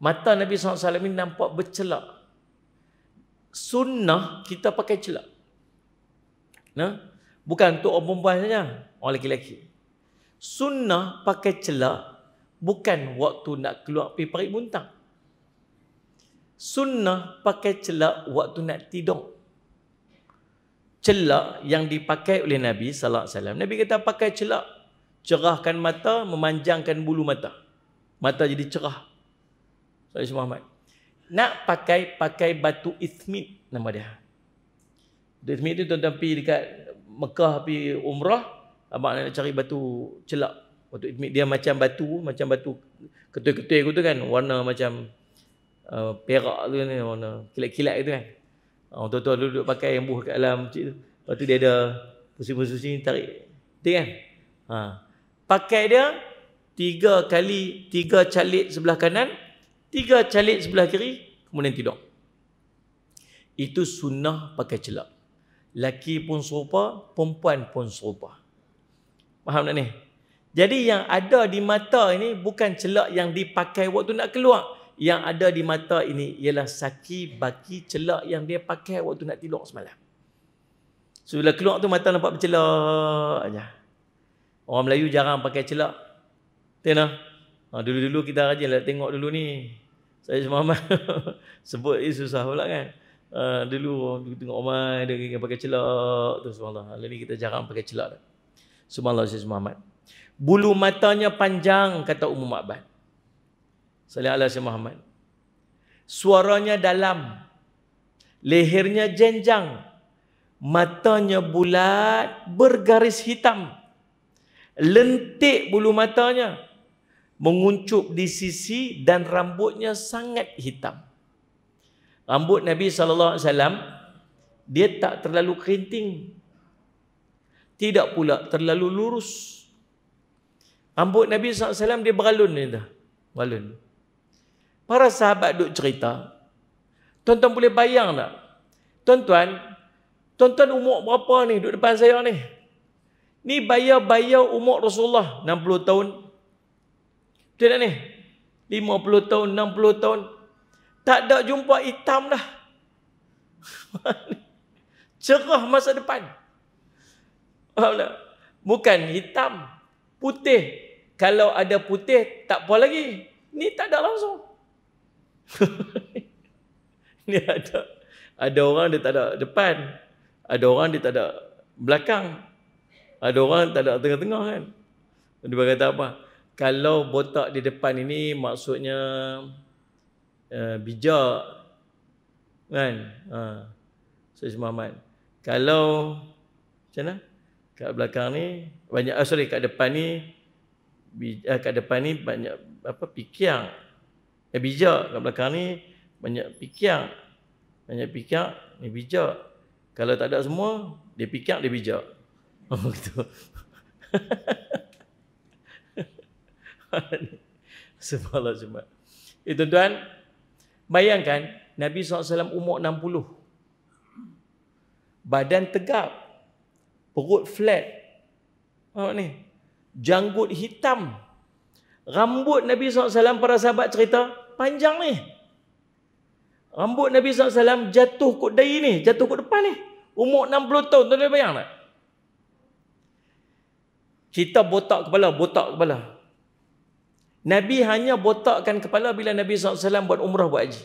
Mata Nabi SAW ini nampak bercelak. Sunnah kita pakai celak. Nah, bukan untuk orang perempuan saja, orang lelaki-lelaki. Sunnah pakai celak bukan waktu nak keluar pergi parit muntah. Sunnah pakai celak waktu nak tidur. Celak yang dipakai oleh Nabi sallallahu alaihi wasallam. Nabi kata pakai celak, cerahkan mata, memanjangkan bulu mata. Mata jadi cerah. Sayyid Muhammad. Nak pakai batu ithmid nama dia. Batu ithmid tu tuan-tuan pergi dekat Mekah pergi umrah, abang nak cari batu celak. Batu ithmid dia macam batu ketui-ketui tu kan, warna macam perak tu kan, warna kilat-kilat tu kan. Tuan-tuan duduk pakai yang buh kat dalam cik tu. Lepas tu dia ada pusing-pusing tarik. Betul kan? Pakai dia 3 calit sebelah kanan, 3 calit sebelah kiri, kemudian tidur. Itu sunnah pakai celak. Laki pun serupa, perempuan pun serupa. Faham tak ni? Jadi yang ada di mata ini bukan celak yang dipakai waktu nak keluar. Yang ada di mata ini ialah saki baki celak yang dia pakai waktu nak tidur semalam. So bila keluar tu mata nampak bercelak aja. Orang Melayu jarang pakai celak. Tengok. Dulu-dulu kita rajinlah tengok dulu ni. Saya Muhammad sebut susah pula kan. Dulu tengok Omar dia pakai celak tu, subhanallah. Hari ni kita jarang pakai celak dah. Subhanallah Sayyid Muhammad. Bulu matanya panjang, kata Ummu Ma'bad. Salih alaihi Muhammad. Suaranya dalam. Lehernya jenjang. Matanya bulat, bergaris hitam. Lentik bulu matanya. Menguncup di sisi dan rambutnya sangat hitam. Rambut Nabi SAW, dia tak terlalu kerinting. Tidak pula terlalu lurus. Rambut Nabi SAW dia beralun ni dah. Beralun. para sahabat duk cerita. Tuan-tuan boleh bayang tak? Tuan-tuan umur berapa ni duduk depan saya ni? Ni bayar umur Rasulullah 60 tahun. Betul tak ni? 50 tahun, 60 tahun. Tak ada jumpa hitam dah. Cerah masa depan. Bukan hitam, putih. Kalau ada putih, tak apa lagi. Ni tak ada langsung. Ni ada orang dia tak ada depan. Ada orang dia tak ada belakang. Ada orang tak ada tengah-tengah kan. Dia kata apa? Kalau botak di depan ini maksudnya bijak. Kan? Syekh Muhammad. Kalau macam mana? Kat belakang ni banyak kat depan ni banyak apa pikiang. Bijak, kat belakang ni banyak pikiang. Banyak pikiang ni bijak. Kalau tak ada semua, dia pikiang, dia bijak. Gitu. Subhanallah. Tuan-tuan, bayangkan Nabi SAW umur 60. Badan tegap, perut flat. Ni, janggut hitam. Rambut Nabi SAW, para sahabat cerita, panjang ni. Rambut Nabi SAW jatuh kot dahi ni, jatuh kot depan ni. Umur 60 tahun, tuan-tuan bayang tak? Kita botak kepala. Nabi hanya botakkan kepala bila Nabi SAW buat umrah, buat haji.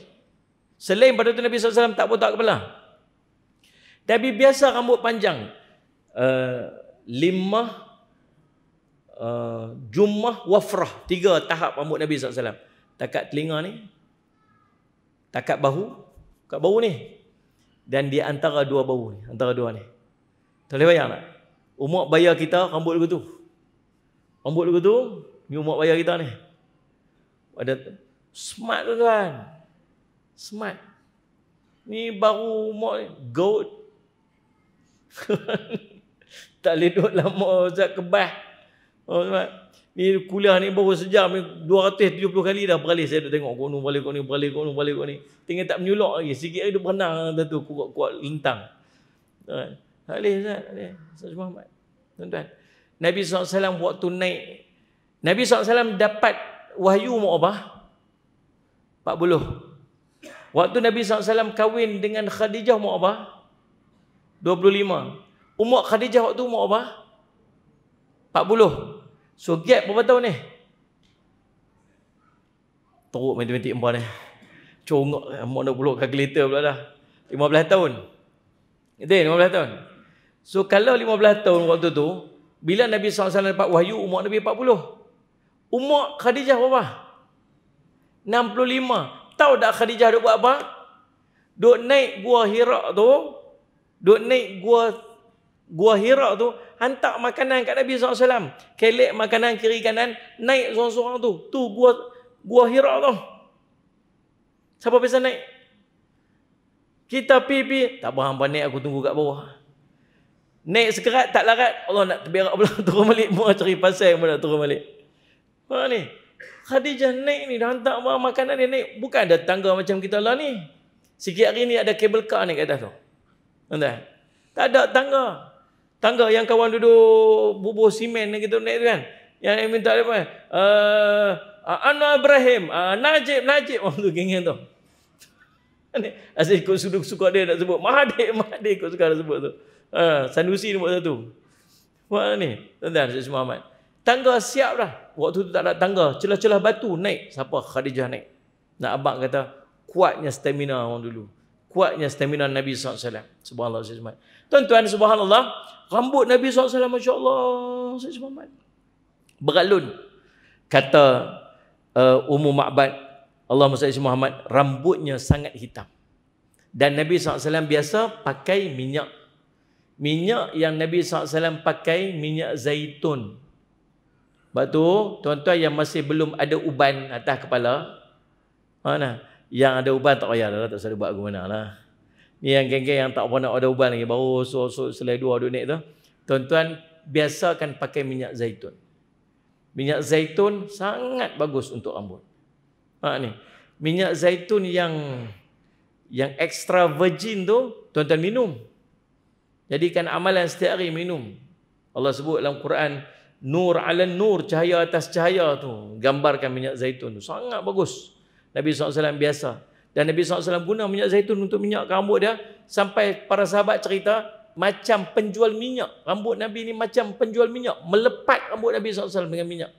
Selain pada itu Nabi SAW tak botak kepala. Nabi biasa rambut panjang. Jummah, wafrah. 3 tahap rambut Nabi SAW. Takat telinga ni, takat bahu, kat bahu ni. Dan di antara dua bahu ni, antara dua ni. Tak boleh bayang tak? Umur bayar kita rambut begitu. Rambut begitu, ni umur bayar kita ni. Ada smart tuan. Smart. Ni baru umur goat. Tak boleh duduk lama Ustaz kebas. Ni kuliah ni baru sejam ni 270 kali dah beralih saya duk tengok kono balik kono ni. Tinggal tak menyulak lagi. Sikit lagi dia berenang tu kuat lentang. Tak boleh Ustaz, tak boleh. Ustaz Muhammad. Tuan-tuan. Nabi SAW waktu naik, Nabi SAW dapat wahyu umur apa? 40. Waktu Nabi SAW kahwin dengan Khadijah umur apa? 25. Umur Khadijah waktu umur apa? 40. So gap berapa tahun ni? Teruk matematik empat ni. Congok mak nak pulak kalkulator pula dah. 15 tahun. Betul 15 tahun. So kalau 15 tahun waktu tu, bila Nabi SAW dapat wahyu, umur Nabi 40. Umur Khadijah berapa? 65. Tahu tak Khadijah duk buat apa? Duk naik gua Hira tu. Duk naik gua Hira tu, hantar makanan kat Nabi SAW. Kelek makanan kiri kanan, naik seorang-seorang tu. Tu gua Hira tu. Siapa biasa naik? Kita pi, tak apa hangpa naik, aku tunggu kat bawah. Naik sekerat, tak larat, Allah nak terberak pula, turun balik, mau cari pasal yang nak turun balik. Ha ni, Khadijah naik ni, dah hantar makanan dia naik. Bukan ada tangga macam kita lah ni. Sikit hari ni ada kabel car naik kat atas tu. Entah. Tak ada tangga. Tangga yang kawan duduk bubuh simen yang kita naik tu kan. Yang minta apa? Anwar Ibrahim, Najib. Oh tu geng tu. Asyik ikut suka dia nak sebut. Mahathir ikut suka dia sebut tu. Sanusi nombor 1. Wah ni, tuan-tuan Syekh Muhammad. Tangga siap dah. Waktu tu tak ada tangga, celah-celah batu naik. Siapa? Khadijah naik. Nak abang kata, kuatnya stamina orang dulu. Kuatnya stamina Nabi SAW. Subhanallah Syekh Muhammad. Tuan-tuan, subhanallah, rambut Nabi SAW, Masya Allah, Syekh Muhammad. Beralun. Kata Ummu Ma'bad, Allahumma salli Muhammad, rambutnya sangat hitam. Dan Nabi SAW biasa pakai minyak. Minyak yang Nabi SAW pakai, minyak zaitun. Sebab tu, tuan-tuan yang masih belum ada uban atas kepala, mana? Yang ada uban tak payah dah, tak usah buat ke mana lah. Ni yang geng-geng yang tak pernah ada uban lagi, baru selai 2 duduk naik tu. Tuan-tuan, biasakan pakai minyak zaitun. Minyak zaitun sangat bagus untuk rambut. Ni. minyak zaitun yang extra virgin tu, tuan-tuan minum. Jadikan amalan setiap hari minum. Allah sebut dalam Quran, nur ala nur, cahaya atas cahaya tu. Gambarkan minyak zaitun tu. Sangat bagus. Nabi SAW biasa. Dan Nabi SAW guna minyak zaitun untuk minyak rambut dia. Sampai para sahabat cerita, macam penjual minyak. Rambut Nabi ni macam penjual minyak. Melepat rambut Nabi SAW dengan minyak.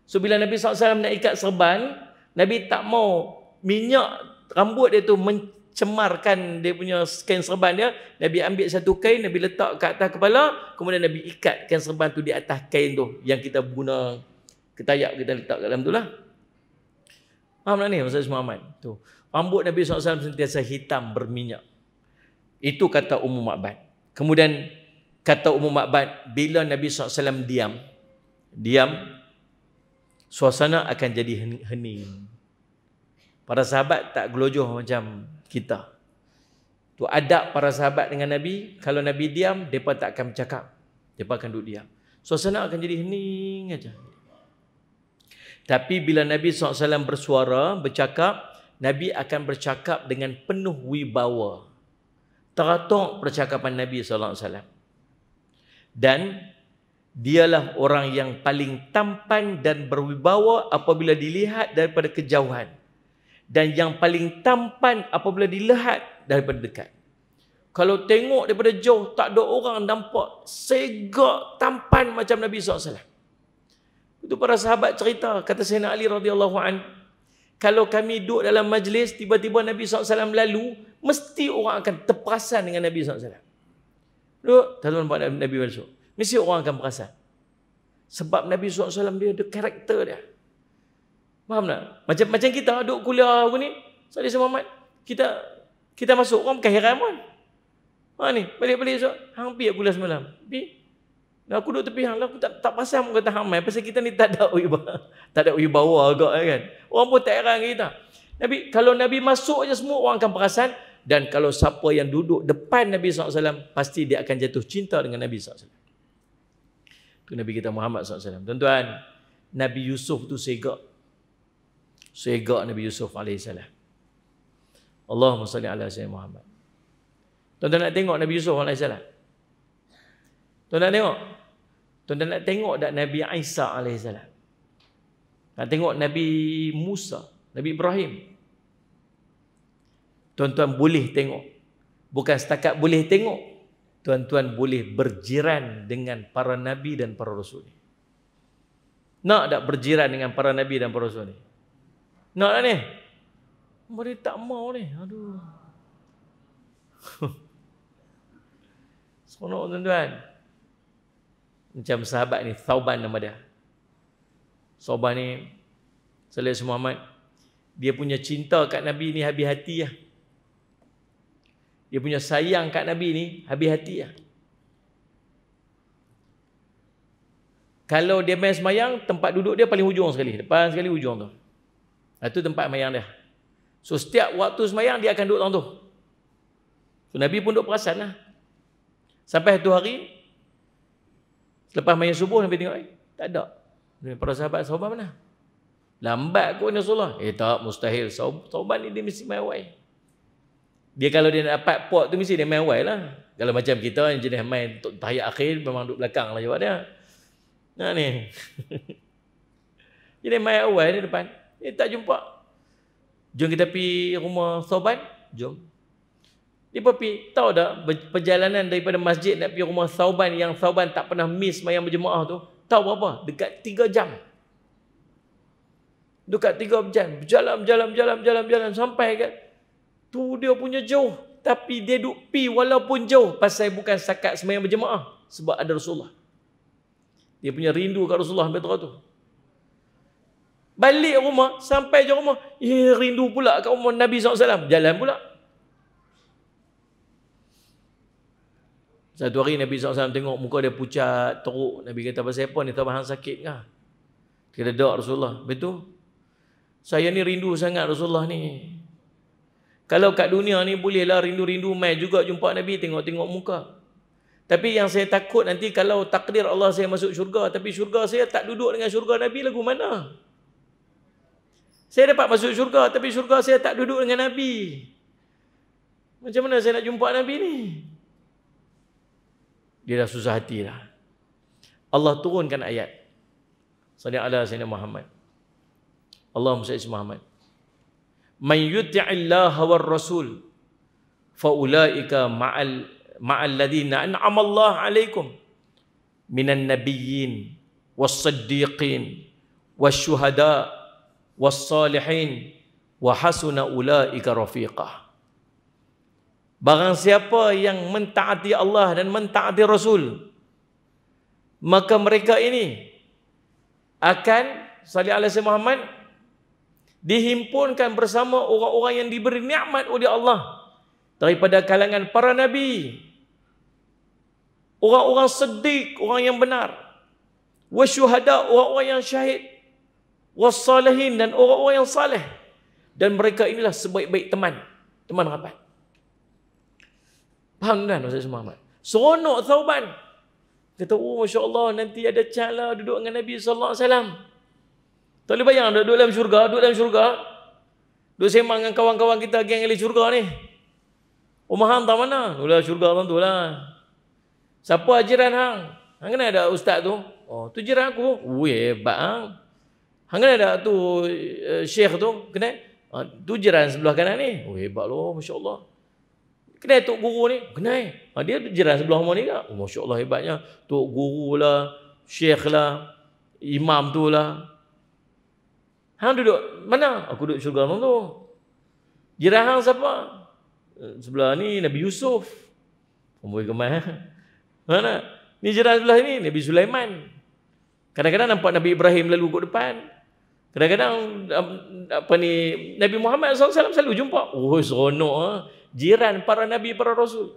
So bila Nabi SAW nak ikat serban, Nabi tak mau minyak rambut dia tu mencemarkan dia punya kain serban dia. Nabi ambil satu kain, Nabi letak kat atas kepala, kemudian Nabi ikat kain serban tu di atas kain tu yang kita guna ketayak kita letak kat dalam tu lah. Faham tak ni Ustaz Muhammad? Tu. Rambut Nabi SAW sentiasa hitam berminyak. Itu kata Ummu Ma'bad. Kemudian kata Ummu Ma'bad, bila Nabi SAW diam, suasana akan jadi hening. Para sahabat tak gelojoh macam kita. Tu adab para sahabat dengan Nabi. Kalau Nabi diam, mereka tak akan bercakap. Mereka akan duduk diam. Suasana akan jadi hening aja. Tapi bila Nabi SAW bersuara, bercakap, Nabi akan bercakap dengan penuh wibawa. Teratur percakapan Nabi SAW. Dan dialah orang yang paling tampan dan berwibawa apabila dilihat daripada kejauhan. Dan yang paling tampan apabila dilihat daripada dekat. Kalau tengok daripada jauh, tak ada orang nampak segak tampan macam Nabi SAW. Itu para sahabat cerita, kata Sayyidina Ali radhiyallahu an, kalau kami duduk dalam majlis, tiba-tiba Nabi SAW lalu, mesti orang akan terperasan dengan Nabi SAW. Duduk, tuan-tuan nampak Nabi masuk. Mesti orang akan perasan. Sebab Nabi SAW dia ada karakter dia. Faham tak? Macam kita duduk kuliah aku ni, Salih Muhammad, kita masuk orang bukan heran pun. Ha ni, balik-balik esok, hang pi aku kuliah semalam. Pi. Dan aku duduk tepi hang lah, aku tak pasal muka tak hamai pasal kita ni tak ada wibawa agak kan. Orang pun tak heran kita. Kalau Nabi masuk aja semua orang akan perasan, dan kalau siapa yang duduk depan Nabi SAW pasti dia akan jatuh cinta dengan Nabi SAW. Itu Nabi kita Muhammad SAW. Tuan-tuan, Nabi Yusuf tu segak Nabi Yusuf AS. Allahumma salli ala Sayyidina Muhammad. Tuan-tuan nak tengok Nabi Yusuf AS? Tuan-tuan nak tengok? Tuan-tuan nak tengok tak Nabi Isa AS? Nak tengok Nabi Musa, Nabi Ibrahim? Tuan-tuan boleh tengok. Bukan setakat boleh tengok, tuan-tuan boleh berjiran dengan para Nabi dan para Rasul. Nak tak berjiran dengan para Nabi dan para Rasul ni? Nak tak ni? Mereka tak mau ni. Aduh. Seronok tuan-tuan. Macam sahabat ni, Thauban nama dia. Thauban ni, Salih Muhammad, dia punya cinta kat Nabi ni habis hati lah. Dia punya sayang kat Nabi ni habis hati lah. Kalau dia main semayang, tempat duduk dia paling hujung sekali. Depan sekali hujung tu. Itu tempat semayang dia. So setiap waktu semayang dia akan duduk dalam tu. So Nabi pun duduk perasan lah. Sampai satu hari, selepas semayang subuh, Nabi tengok, tak ada. Para sahabat, sahabat mana? Lambat kot ni Rasulullah. Tak, mustahil. Sahabat ni dia mesti main awal. Dia kalau dia nak dapat pot tu, mesti dia main awal lah. Kalau macam kita yang jenis main untuk tahiyat akhir, memang duduk belakang lah jawab dia. Nah ni. Jadi main awal di depan. Tak jumpa. Jom kita pergi rumah Thauban. Jom. Dia pergi. Tahu tak perjalanan daripada masjid nak pergi rumah Thauban yang Thauban tak pernah miss semayang berjemaah tu. Tahu berapa? Dekat 3 jam. Dekat 3 jam. Berjalan. Sampai kat tu dia punya jauh. Tapi dia duk pi walaupun jauh. Pasal bukan setakat semayang berjemaah. Sebab ada Rasulullah. Dia punya rindu kat Rasulullah sampai terus tu. Balik rumah, sampai je rumah, rindu pula kat rumah Nabi SAW. Jalan pula. Satu hari Nabi SAW tengok muka dia pucat, teruk. Nabi kata, pasal apa ni? Tabahan sakit kah? Kata, tak Rasulullah. Betul? Saya ni rindu sangat Rasulullah ni. Kalau kat dunia ni bolehlah rindu-rindu mai juga jumpa Nabi, tengok-tengok muka. Tapi yang saya takut nanti kalau takdir Allah saya masuk syurga, tapi syurga saya tak duduk dengan syurga Nabi, lagu mana? Saya dapat masuk syurga, tapi syurga saya tak duduk dengan Nabi. Macam mana saya nak jumpa Nabi ni? Dia dah susah hati dah. Allah turunkan ayat. Salli ala Sayyidina Muhammad. Allahumma salli Muhammad. Man yuti'illaha war rasul fa ulaika ma'al ladina an'ama Allah 'alaikum minan nabiyyin was-siddiqin wasyuhada was-salihin wa hasuna ulaika rafiqah. Barang siapa yang mentaati Allah dan mentaati Rasul, maka mereka ini akan salli ala Sayyidina Muhammad dihimpunkan bersama orang-orang yang diberi nikmat oleh Allah daripada kalangan para nabi, orang-orang siddiq, orang yang benar, wasyuhada, orang-orang yang syahid, wassalihin, dan orang-orang yang saleh. Dan mereka inilah sebaik-baik teman rapat. Faham kan Ustaz Muhammad? Seronok Thauban. Kata, oh Masya Allah, nanti ada cara duduk dengan Nabi SAW. Tak boleh bayang duduk dalam syurga, duduk sembang dengan kawan-kawan kita, geng ahli syurga ni. Oh maham tak mana? Duduk syurga tu lah. Siapa jiran hang? Hang kena ada ustaz tu? Oh, tu jiran aku. Weh, hebat hang. Hang kena ada tu syekh tu? Kena? Tu jiran sebelah kanan ni. Oh, hebat loh, Masya Allah. Kena Tok Guru ni? Kena. Dia jiran sebelah rumah ni tak? Oh, Masya Allah hebatnya. Tok Guru lah, syekh lah, imam tu lah. Hang duduk mana? Aku duduk syurga tu. Jiran hang siapa? Sebelah ni Nabi Yusuf. Amboi gemar. Mana? Ni jiran sebelah ni Nabi Sulaiman. Kadang-kadang nampak Nabi Ibrahim lalu kat depan. Kadang-kadang Nabi Muhammad SAW selalu jumpa. Oh, seronok. Jiran para nabi, para rasul.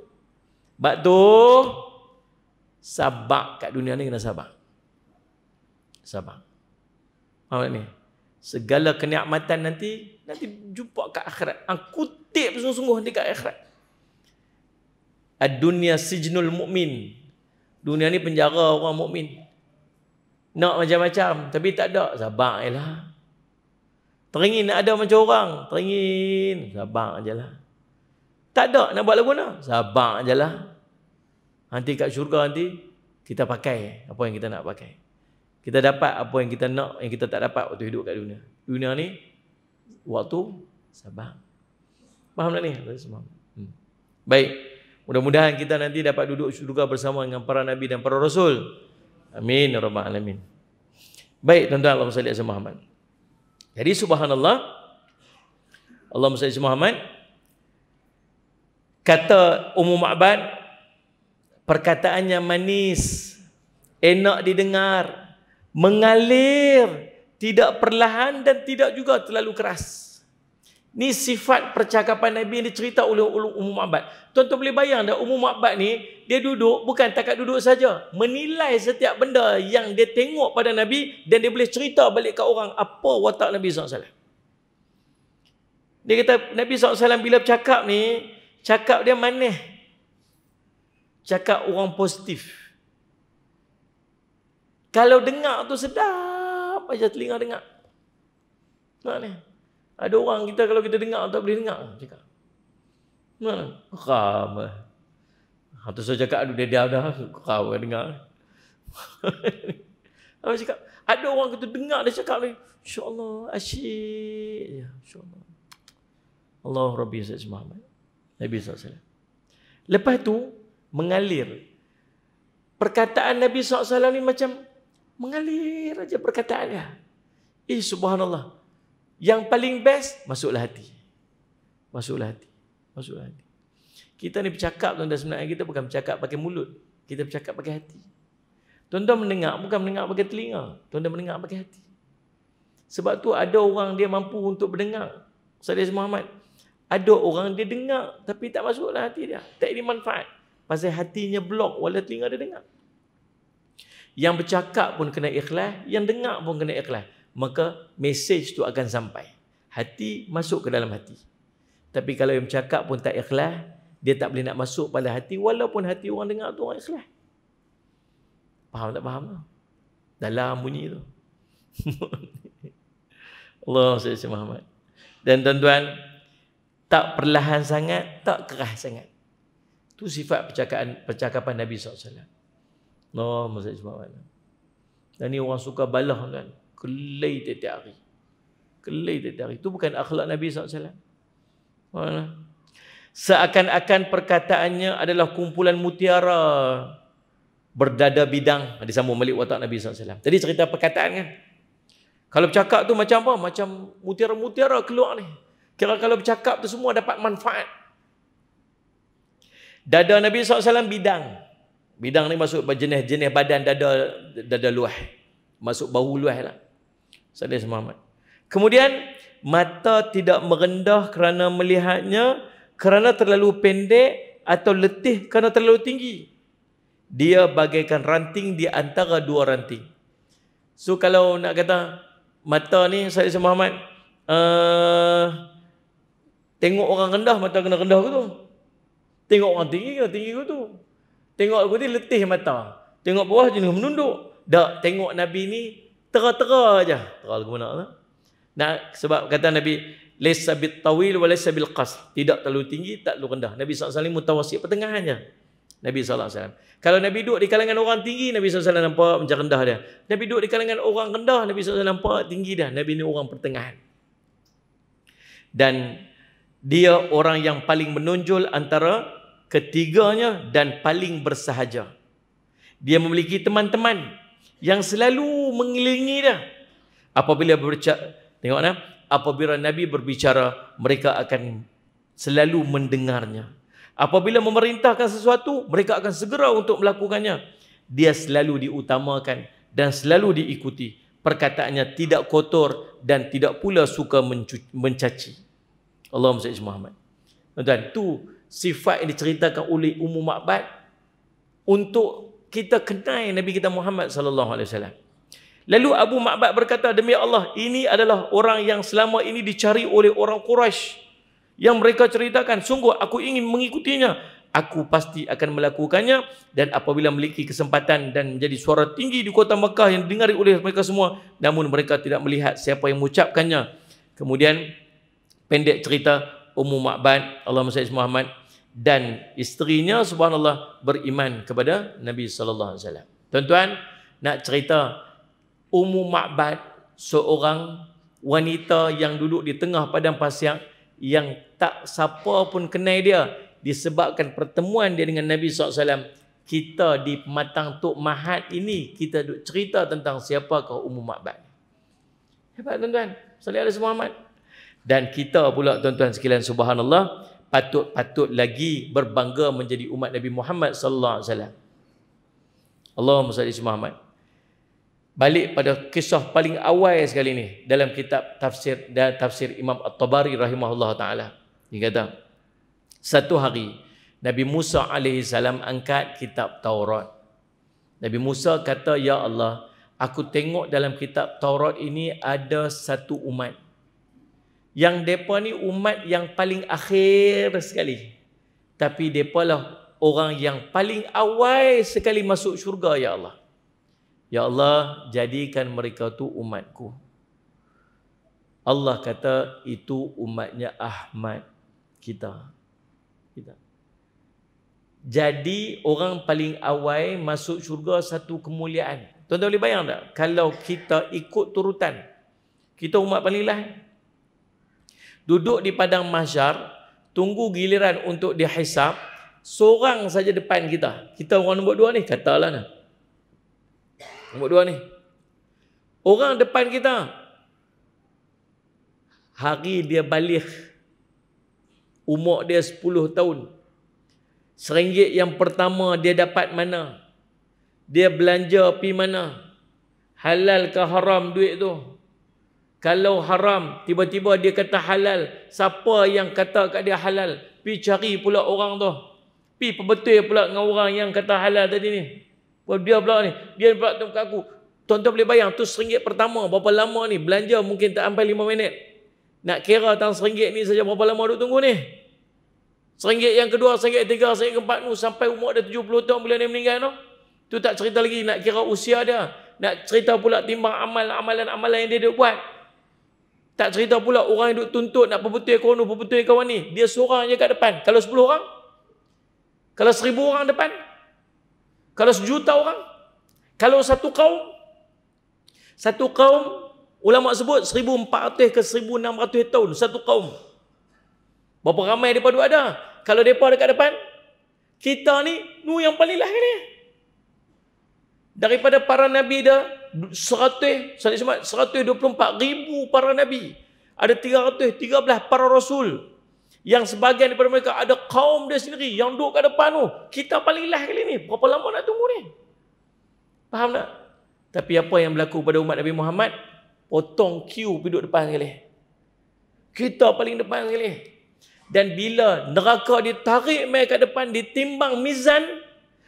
Sebab tu sabar kat dunia ni, kena sabar. Sabar. Faham ni? Segala kenikmatan nanti jumpa kat akhirat. Kutip sungguh-sungguh dekat akhirat. Ad-dunya sijnul mu'min. Dunia ni penjara orang mukmin. Nak macam-macam tapi tak ada, sabar jelah. Teringin nak ada macam orang, teringin, sabar ajalah. Tak ada nak buat lagu mana, sabar ajalah. Nanti kat syurga nanti kita pakai apa yang kita nak pakai. Kita dapat apa yang kita nak, yang kita tak dapat waktu hidup kat dunia. Dunia ni waktu sabar. Faham tak ni? Baik. Mudah-mudahan kita nanti dapat duduk syurga bersama dengan para nabi dan para rasul. Amin ya rabbal alamin. Baik, tuan-tuan, Allahumma salli ala Muhammad. Jadi subhanallah, Allahumma salli ala Muhammad. Kata Ummu Ma'bad, perkataannya manis, enak didengar, mengalir, tidak perlahan dan tidak juga terlalu keras. Ni sifat percakapan Nabi yang dicerita oleh Ummu Ma'bad. Tuan-tuan boleh bayang dah, Ummu Ma'bad ni, dia duduk, bukan takat duduk saja, menilai setiap benda yang dia tengok pada Nabi, dan dia boleh cerita balik ke orang apa watak Nabi SAW. Dia kata, Nabi SAW bila bercakap ni, cakap dia manis. Cakap orang positif. Kalau dengar tu sedap aja telinga dengar. Nak ni. Ada orang kita kalau kita dengar tak boleh dengar cakap. Mana? Ram. Atau saya cakap aduh dia dah kau dengar. Apa cakap? Ada orang kita dengar dia cakap ni, insya-Allah asyik. Ya, insya-Allah. Allah Rabbi Sallallahu Muhammad. Nabi SAW. Lepas tu mengalir. Perkataan Nabi SAW ni macam mengalir aja perkataan dia. Subhanallah. Yang paling best, masuklah hati. Masuklah hati. Masuklah hati. Kita ni bercakap, tuan-tuan, sebenarnya kita bukan bercakap pakai mulut. Kita bercakap pakai hati. Tuan-tuan mendengar, bukan mendengar pakai telinga. Tuan-tuan mendengar pakai hati. Sebab tu ada orang dia mampu untuk mendengar. Saudara Muhammad, ada orang dia dengar tapi tak masuklah hati dia. Tak ada manfaat. Pasal hatinya blok walaupun telinga dia dengar. Yang bercakap pun kena ikhlas, yang dengar pun kena ikhlas. Maka mesej tu akan sampai. Hati masuk ke dalam hati. Tapi kalau yang bercakap pun tak ikhlas, dia tak boleh nak masuk pada hati walaupun hati orang dengar tu orang ikhlas. Faham tak faham? Dalam bunyi tu. Allah Sayyidina Muhammad. Dan tuan-tuan, tak perlahan sangat, tak keras sangat. Itu sifat percakapan Nabi SAW. Allah Sayyidina Muhammad. Dan ni orang suka balah kan. Kelai tiap-tiap hari. Kelai tiap-tiap hari. Itu bukan akhlak Nabi SAW. Seakan-akan perkataannya adalah kumpulan mutiara berdada bidang. Disambung balik watak Nabi SAW. Tadi cerita perkataan kan. Kalau bercakap tu macam apa? Macam mutiara-mutiara keluar ni. Kira kalau bercakap tu semua dapat manfaat. Dada Nabi SAW bidang. Bidang ni masuk jenis-jenis badan dada luah. Masuk bahu luah lah. Saudara Muhammad. Kemudian, mata tidak merendah kerana melihatnya, kerana terlalu pendek atau letih kerana terlalu tinggi. Dia bagaikan ranting di antara dua ranting. So kalau nak kata mata ni, Sayyid Muhammad, tengok orang rendah, mata kena rendah ke tu? Tengok orang tinggi, kena tinggi ke tu? Tengok aku ni letih mata. Tengok bawah jenis menunduk. Tak, tengok Nabi ni tera-tera aja. Tera ke mana lah? Nah, sebab kata Nabi, laysa bit tawil wa laysa bil qas. Tidak terlalu tinggi, tak terlalu rendah. Nabi SAW mutawasit, pertengahannya. Nabi SAW. Kalau Nabi duduk di kalangan orang tinggi, Nabi SAW nampak macam rendah dia. Nabi duduk di kalangan orang rendah, Nabi SAW nampak tinggi dia. Nabi ni orang pertengahan. Dan dia orang yang paling menonjol antara ketiganya dan paling bersahaja. Dia memiliki teman-teman yang selalu mengelilingi dia. Apabila berbicara, tengok nah, apabila Nabi berbicara, mereka akan selalu mendengarnya. Apabila memerintahkan sesuatu, mereka akan segera untuk melakukannya. Dia selalu diutamakan dan selalu diikuti. Perkataannya tidak kotor dan tidak pula suka mencaci. Allahumma salli Muhammad. Dan itu sifat yang diceritakan oleh Ummu Ma'bad untuk kita kenal Nabi kita Muhammad sallallahu alaihi wasallam. Lalu Abu Ma'bad berkata, demi Allah, ini adalah orang yang selama ini dicari oleh orang Quraisy, yang mereka ceritakan, sungguh aku ingin mengikutinya, aku pasti akan melakukannya, dan apabila memiliki kesempatan dan menjadi suara tinggi di kota Mekah yang didengari oleh mereka semua, namun mereka tidak melihat siapa yang mengucapkannya. Kemudian pendek cerita, Ummu Ma'bad, Allahumma salli Muhammad, dan isterinya subhanallah beriman kepada Nabi sallallahu alaihi wasallam. Tuan-tuan, nak cerita Ummu Ma'bad, seorang wanita yang duduk di tengah padang pasir yang tak siapa pun kenal dia disebabkan pertemuan dia dengan Nabi SAW. Kita di Pematang Tok Mahat ini, kita duk cerita tentang siapakah Ummu Ma'bad. Hebat tuan-tuan, sallallahu alaihi Muhammad. Dan kita pula tuan-tuan sekalian subhanallah, patut lagi berbangga menjadi umat Nabi Muhammad sallallahu alaihi wasallam. Allahumma salli Muhammad. Balik pada kisah paling awal sekali ni dalam kitab tafsir Imam At-Tabari rahimahullah taala. Dia kata, satu hari Nabi Musa alaihi salam angkat kitab Taurat. Nabi Musa kata, ya Allah, aku tengok dalam kitab Taurat ini ada satu umat yang depa ni umat yang paling akhir sekali, tapi depa lah orang yang paling awal sekali masuk syurga, ya Allah. Ya Allah, jadikan mereka tu umatku. Allah kata itu umatnya Ahmad, kita. Jadi orang paling awal masuk syurga satu kemuliaan. Tuan-tuan boleh bayang tak? Kalau kita ikut turutan, kita umat paling lahir, duduk di padang mahsyar, tunggu giliran untuk dihisab, seorang saja depan kita. Kita orang nombor 2 ni, katalah nah. Nombor 2 ni. Orang depan kita, hari dia balik, umur dia 10 tahun. RM1 yang pertama dia dapat mana? Dia belanja pi mana? Halal ke haram duit tu? Kalau haram, tiba-tiba dia kata halal. Siapa yang kata kat dia halal? Pi cari pula orang tu. Pi perbetul pula dengan orang yang kata halal tadi ni. Dia pula ni. Dia pula tu kat aku. Tuan-tuan boleh bayang, tu RM1 pertama. Berapa lama ni? Belanja mungkin tak sampai 5 minit. Nak kira tentang RM1 ni saja berapa lama duk tunggu ni? RM1 yang kedua, RM1 ketiga, RM1 keempat tu. Sampai umur dia 70 tahun bila dia meninggal tu. Tu tak cerita lagi nak kira usia dia. Nak cerita pula timbang amalan-amalan yang dia buat. Tak cerita pula orang yang duk tuntut nak perbetul kawan ni, perbetul kawan ni. Dia seorang je kat depan. Kalau 10 orang? Kalau 1000 orang depan? Kalau 1,000,000 orang? Kalau satu kaum? Satu kaum, ulama sebut 1400 ke 1600 tahun. Satu kaum. Berapa ramai mereka duk ada? Kalau mereka dekat depan, kita ni yang paling lahir ni. Daripada para nabi dah 124,000 para nabi. Ada 313 para rasul. Yang sebahagian daripada mereka ada kaum dia sendiri yang duduk kat depan tu. Kita paling lahir kali ni. Berapa lama nak tunggu ni? Faham tak? Tapi apa yang berlaku pada umat Nabi Muhammad? Potong queue duduk depan sekali. Kita paling depan sekali. Dan bila neraka ditarik mereka kat depan, ditimbang mizan,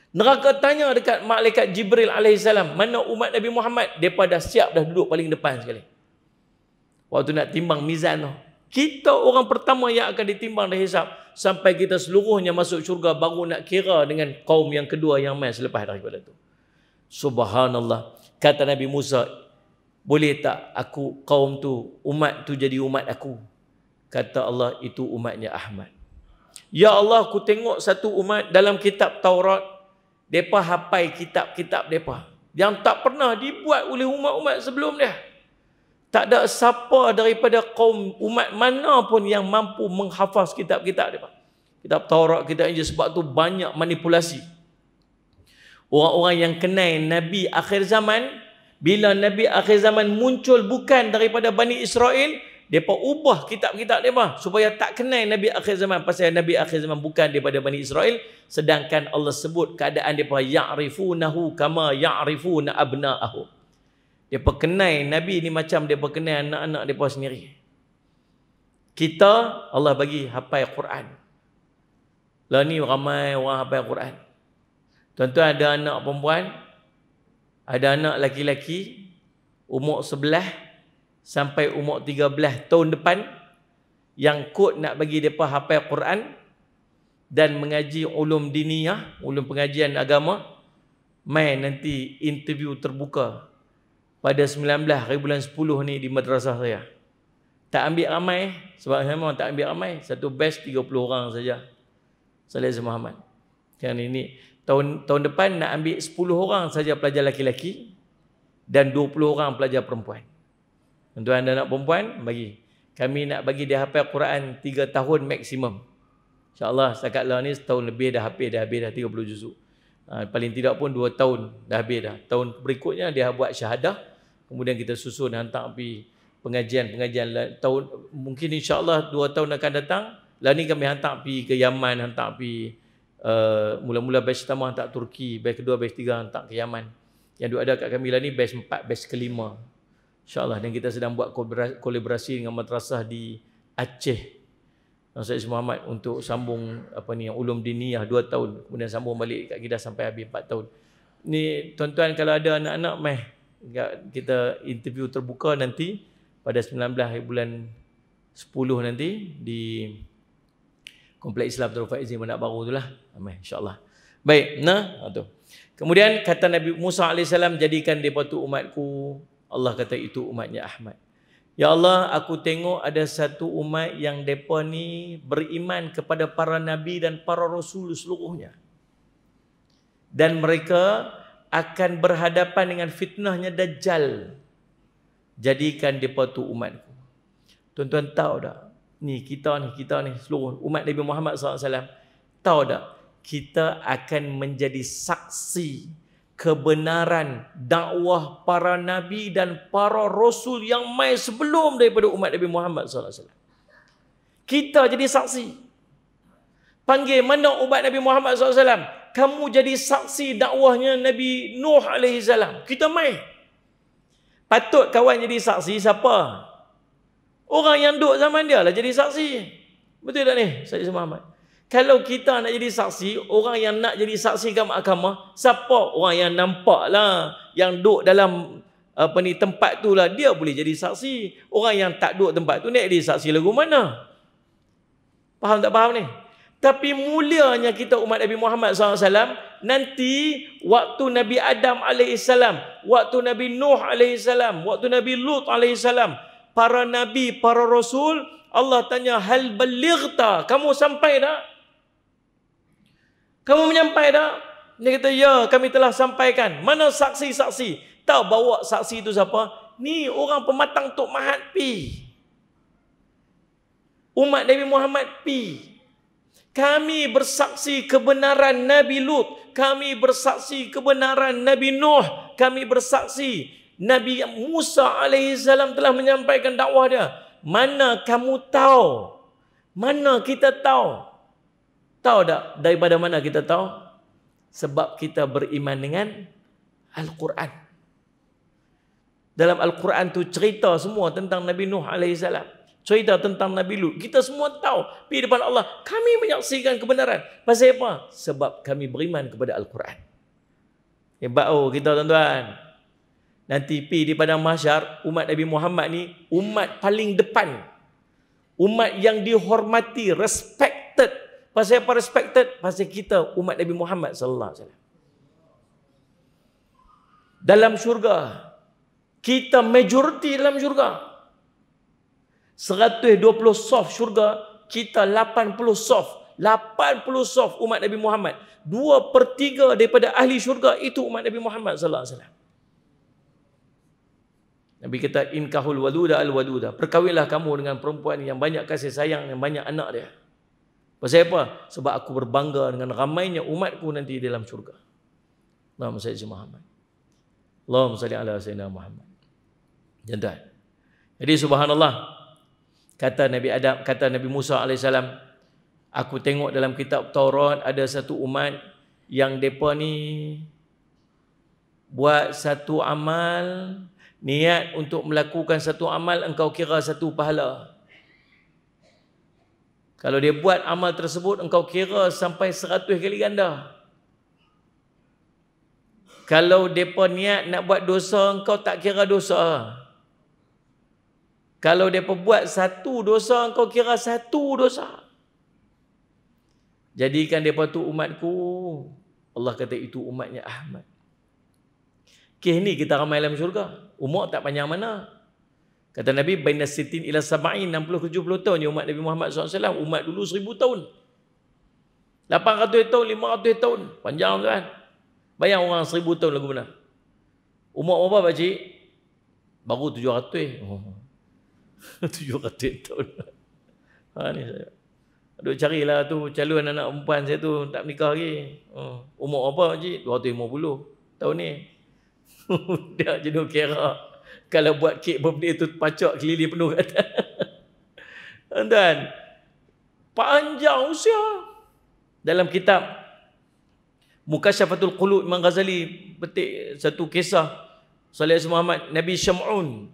neraka tanya dekat malaikat Jibril alaihissalam, mana umat Nabi Muhammad? Mereka dah siap, dah duduk paling depan sekali. Waktu nak timbang mizan tu, kita orang pertama yang akan ditimbang dan hisap. Sampai kita seluruhnya masuk syurga, baru nak kira dengan kaum yang kedua yang mai selepas daripada tu. Subhanallah. Kata Nabi Musa, boleh tak aku kaum tu, umat tu jadi umat aku? Kata Allah, itu umatnya Ahmad. Ya Allah, aku tengok satu umat dalam kitab Taurat, mereka hafal kitab-kitab mereka yang tak pernah dibuat oleh umat-umat sebelum dia. Tak ada siapa daripada kaum umat mana pun yang mampu menghafaz kitab-kitab mereka. Kitab Taurat, kitab Injil, sebab tu banyak manipulasi. Orang-orang yang kenal Nabi akhir zaman, bila Nabi akhir zaman muncul bukan daripada Bani Israel, mereka ubah kitab-kitab mereka supaya tak kenal Nabi akhir zaman. Pasal Nabi akhir zaman bukan daripada Bani Israel. Sedangkan Allah sebut keadaan mereka, ya'rifunahu kama ya'rifuna abna'ahu. Mereka kenal Nabi ni macam mereka kenal anak-anak mereka sendiri. Kita, Allah bagi hafal Quran. Lah ni ramai orang hafal Quran. Tuan-tuan ada anak perempuan, ada anak laki-laki, umur 11 sampai umur 13 tahun depan, yang kod nak bagi mereka hafal Quran dan mengaji ulum diniyah, ulum pengajian agama. Mai nanti interview terbuka pada 19 hari bulan 10 ni di madrasah saya. Tak ambil ramai, sebab saya memang tak ambil ramai. Satu batch 30 orang saja. Saleh Muhammad. Kan ini tahun depan nak ambil 10 orang saja pelajar laki-laki dan 20 orang pelajar perempuan. Tuan-tuan dan anak perempuan, bagi. Kami nak bagi dia hafal Quran 3 tahun maksimum. InsyaAllah setakat lah ni setahun lebih dah habis dah 30 juzuk. Paling tidak pun 2 tahun dah habis dah. Tahun berikutnya dia buat syahadah. Kemudian kita susun hantar pergi pengajian-pengajian tahun, mungkin insya-Allah 2 tahun akan datang. Lah ni kami hantar pergi ke Yaman, hantar pergi mula-mula batch pertama hantar Turki, batch kedua, batch 3 hantar ke Yaman. Yang duk ada kat kami lah ni batch 4, batch kelima. InsyaAllah. Dan kita sedang buat kolaborasi dengan madrasah di Aceh, Said Muhammad, untuk sambung ulum diniyah 2 tahun. Kemudian sambung balik kat kita sampai habis 4 tahun. Ni tuan-tuan kalau ada anak-anak kita interview terbuka nanti pada 19 hari bulan 10 nanti di Kompleks Islam Darul Faizin Bandar Baru itulah. Amin, insya-Allah. Baik, tu. Kemudian kata Nabi Musa alaihissalam, jadikan depa tu umatku. Allah kata itu umatnya Ahmad. Ya Allah, aku tengok ada satu umat yang depa ni beriman kepada para nabi dan para rasul seluruhnya. Dan mereka akan berhadapan dengan fitnahnya Dajjal. Jadikan mereka tu umatku. Tuan-tuan tahu tak? Kita ni seluruh umat Nabi Muhammad SAW. Tahu tak? Kita akan menjadi saksi kebenaran dakwah para nabi dan para rasul yang mai sebelum daripada umat Nabi Muhammad SAW. Kita jadi saksi. Panggil mana umat Nabi Muhammad SAW? Kamu jadi saksi dakwahnya Nabi Nuh alaihissalam. Kita mai. Patut kawan jadi saksi siapa? Orang yang duduk zaman dia lah jadi saksi. Betul tak ni? Said Muhammad. Kalau kita nak jadi saksi, orang yang nak jadi saksi kat mahkamah, siapa? Orang yang nampak lah, yang duduk dalam tempat tu lah, dia boleh jadi saksi. Orang yang tak duduk tempat tu nak jadi saksi lagu mana? Faham tak faham ni? Tapi mulianya kita umat Nabi Muhammad SAW, nanti waktu Nabi Adam AS, waktu Nabi Nuh AS, waktu Nabi Lut AS, para nabi, para rasul, Allah tanya, hal balighta, kamu sampai tak? Kamu menyampai tak? Dia kata, ya, kami telah sampaikan. Mana saksi-saksi? Tahu bawa saksi itu siapa? Ni orang pematang Tok Mahat pi. Umat Nabi Muhammad pi. Kami bersaksi kebenaran Nabi Lut. Kami bersaksi kebenaran Nabi Nuh. Kami bersaksi Nabi Musa alaihissalam telah menyampaikan dakwah dia. Mana kamu tahu? Mana kita tahu? Tahu tak daripada mana kita tahu? Sebab kita beriman dengan Al-Quran. Dalam Al-Quran tu cerita semua tentang Nabi Nuh alaihissalam. Cerita tentang Nabi Lut. Kita semua tahu. Pergi depan Allah. Kami menyaksikan kebenaran. Pasal apa? Sebab kami beriman kepada Al-Quran. Hebat kita tuan-tuan. Nanti pergi di padang mahsyar, umat Nabi Muhammad ni umat paling depan. Umat yang dihormati, respected. Pasal apa respected? Pasal kita umat Nabi Muhammad sallallahu alaihi wasallam. Dalam syurga, kita majoriti dalam syurga. 120 saf syurga, kita 80 saf. 80 saf umat Nabi Muhammad. 2/3 daripada ahli syurga itu umat Nabi Muhammad sallallahu alaihi wasallam. Nabi kata, inkahul waluda al-waluda. Perkahwinlah kamu dengan perempuan yang banyak kasih sayang, yang banyak anak dia. Pasal apa? Sebab aku berbangga dengan ramainya umatku nanti dalam syurga. Allahumma salli ala Muhammad. Allahumma salli ala sayyidina Muhammad. Jantan. Jadi subhanallah. Kata Nabi Musa alaihissalam, aku tengok dalam kitab Taurat ada satu umat yang depa ni buat satu amal, niat untuk melakukan satu amal, engkau kira satu pahala. Kalau dia buat amal tersebut, engkau kira sampai 100 kali ganda. Kalau depa niat nak buat dosa, engkau tak kira dosa. Kalau mereka buat satu dosa, engkau kira satu dosa. Jadikan mereka tu umatku. Allah kata itu umatnya Ahmad. Okay, ni kita ramai dalam syurga. Umur tak panjang mana. Kata Nabi, baina sitin ila sab'in, 60-70 tahun umat Nabi Muhammad SAW. Umat dulu 1000 tahun. 800 tahun, 500 tahun. Panjang kan? Bayang orang 1000 tahun lagu benar. Umur berapa pakcik? Baru 700. 700 tahun. Ni saya. Aduh, carilah tu calon anak perempuan saya tu tak menikah lagi. Umur apa pakcik? 250 tahun ni. Dah jenuh kira. Kalau buat kek birthday tu pacak keliling penuh kata. Dan panjang usia. Dalam kitab Mukasyafatul Qulub Imam Ghazali petik satu kisah Salih Muhammad, Nabi Syam'un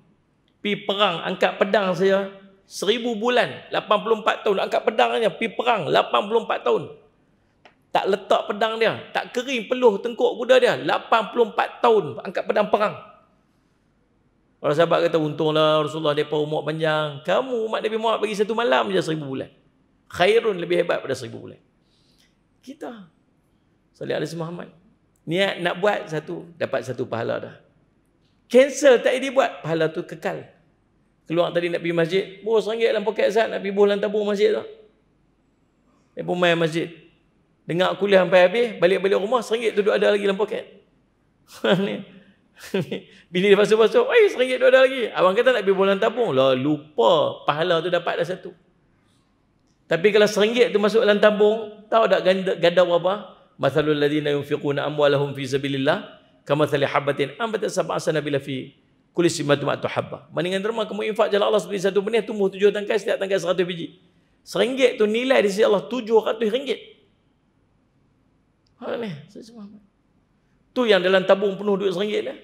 pi perang, angkat pedang saya 1000 bulan, 84 tahun angkat pedangnya, pi perang 84 tahun. Tak letak pedang dia, tak kering peluh tengkuk kuda dia, 84 tahun angkat pedang perang. Para sahabat kata, untunglah Rasulullah depa umur panjang. Kamu umat Nabi Muhammad bagi satu malam je 1000 bulan. Khairun, lebih hebat pada 1000 bulan. Kita Salih alaihi Muhammad niat nak buat satu, dapat satu pahala dah. Cancel tak jadi buat, pahala tu kekal. Keluar tadi nak pergi masjid, bos RM1 dalam poket Zat, nak pergi bos dalam tabung masjid tu. Dia pun main masjid. Dengar kuliah sampai habis, balik-balik rumah RM1 tu ada lagi dalam poket. Bila dia basuh-basuh, RM1 tu ada lagi. Abang kata nak pergi bos dalam tabung. Lah lupa, pahala tu dapat dah satu. Tapi kalau RM1 tu masuk dalam tabung, tahu tak ganda berapa? Mathalul ladzina yunfiquna amwalahum fi sabilillah kamathali habatin ambatat sab'a sanabila fi kulli simmatin ma'atu habba. Bandingan derma kamu infak jalan Allah seperti satu benih tumbuh 7 tangkai, setiap tangkai 100 biji. RM1 tu nilai di sisi Allah RM700. Ha ni, semua. Tu yang dalam tabung penuh duit RM1 dah.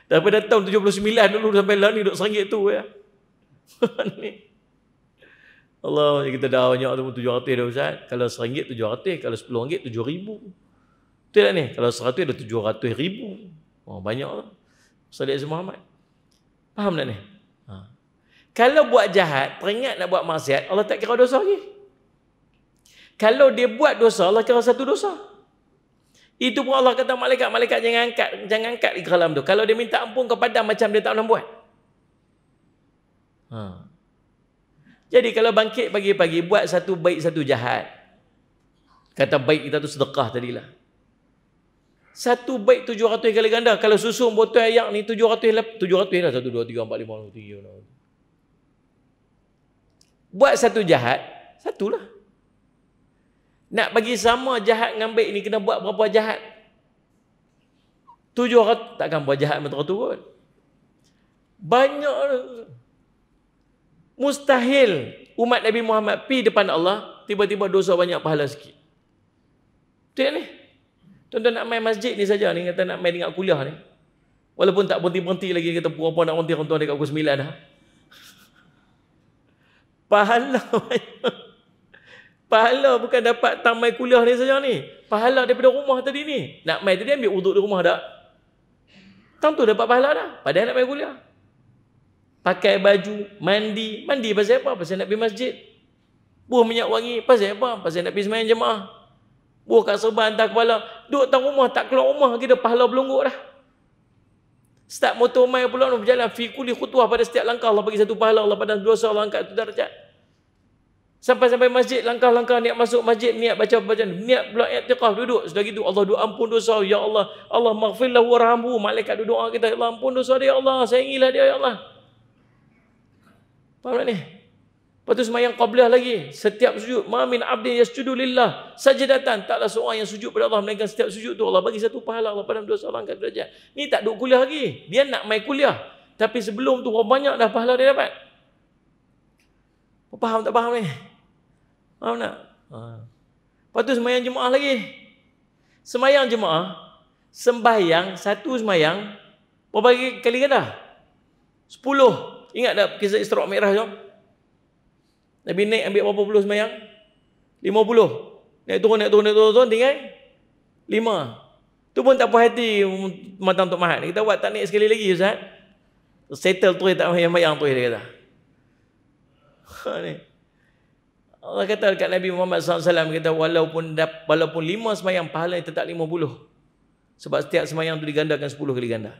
Daripada tahun 79 dulu sampai lah ni duit RM1 tu ya. Ni. Allah, kita dah banyak tu 700 dah Ustaz. Kalau RM1 700, kalau RM10 7,000. Betul tak ni? Kalau 100 dah 700,000. Oh, banyak tu. Salih Muhammad. Faham tak ni? Kalau buat jahat, teringat nak buat maksiat, Allah tak kira dosa lagi. Kalau dia buat dosa, Allah kira satu dosa. Itu pun Allah kata malaikat jangan angkat di kalam tu. Kalau dia minta ampun kepada macam dia tak pernah buat. Jadi kalau bangkit pagi-pagi, buat satu baik satu jahat. Kata baik kita tu sedekah tadilah. Satu baik 700 kali ganda. Kalau susu botol ayak ni 700 lah. 700 lah. 1, 2, 3, 4, 5, 6, 7. Buat satu jahat, satulah. Nak bagi sama jahat dengan baik ni, kena buat berapa jahat? 700, takkan buat jahat betul turun. Banyak. Mustahil umat Nabi Muhammad pi depan Allah, tiba-tiba dosa banyak, pahala sikit. Betul ni? Tuan-tuan nak main masjid ni saja ni, kata nak main dengan kuliah ni. Walaupun tak berhenti-berhenti lagi, kata pura-pura nak berhenti, tuan-tuan dekat pukul 9 dah. Pahala pahala bukan dapat tang mai kuliah ni saja ni. Pahala daripada rumah tadi ni. Nak mai tadi ambil wuduk di rumah dak? Tang tu dapat pahala dah. Padahal nak mai kuliah. Pakai baju, mandi. Mandi pasal apa? Pasal nak pergi masjid. Buah minyak wangi. Pasal apa? Pasal nak pergi sembahyang jemaah. Buah kat serban hantar kepala. Duduk tang rumah, tak keluar rumah, kita pahala belungguk dah. Start motor mai pula berjalan. Fi kulli khutwah, pada setiap langkah Allah bagi satu pahala. Allah pada dosa Allah angkat tu darjat. Sampai masjid, langkah-langkah niat masuk masjid, niat baca bacaan, niat pula i'tikaf, duduk. Sudah gitu Allah doa ampun dosa, ya Allah. Allah maghfir lahu warhamhu. Malaikat doa kita, ya Allah ampun dosa dia, ya Allah, sayangilah dia, ya Allah. Faham tak ni? Lepas tu sembahyang qabliyah lagi. Setiap sujud, ma min abdin yasjudu lillah sajadatan, taklah seorang yang sujud pada Allah melainkan setiap sujud tu Allah bagi satu pahala, Allah padam dosa Allah angkat derajat. Ni tak duduk kuliah lagi. Dia nak mai kuliah. Tapi sebelum tu banyak dah pahala dia dapat. Faham tak faham ni? Faham tak? Lepas tu sembahyang jemaah lagi. Sembahyang jemaah, sembahyang satu sembahyang berapa kali ganda? 10. Ingat tak kisah Isra Mi'raj tu? Nabi naik ambil berapa puluh sembahyang? 50. Naik turun, tinggal 5. Tu pun tak puas hati matang Tok Mahat. Kita buat tak naik sekali lagi Ustaz. Settle terus tak sembahyang terus dia kata. Ni. Allah kata dekat Nabi Muhammad SAW, kata walaupun 5 sembahyang pahala tetap 50. Sebab setiap sembahyang tu digandakan 10 kali ganda.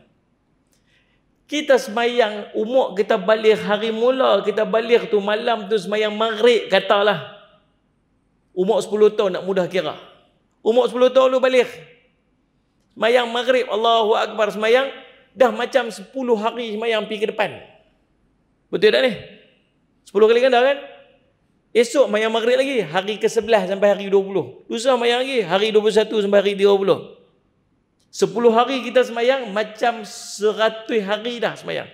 Kita sembahyang umur kita balik hari mula, kita balik tu malam tu sembahyang maghrib katalah. Umur 10 tahun nak mudah kira. Umur 10 tahun lu balik. Sembahyang maghrib, Allahu Akbar, sembahyang dah macam 10 hari sembahyang pergi ke depan. Betul tak ni? 10 kali ganda kan? Esok sembahyang maghrib lagi, hari ke-11 sampai hari 20. Lusa sembahyang lagi, hari 21 sampai hari 30. 10 hari kita sembahyang macam 100 hari dah sembahyang.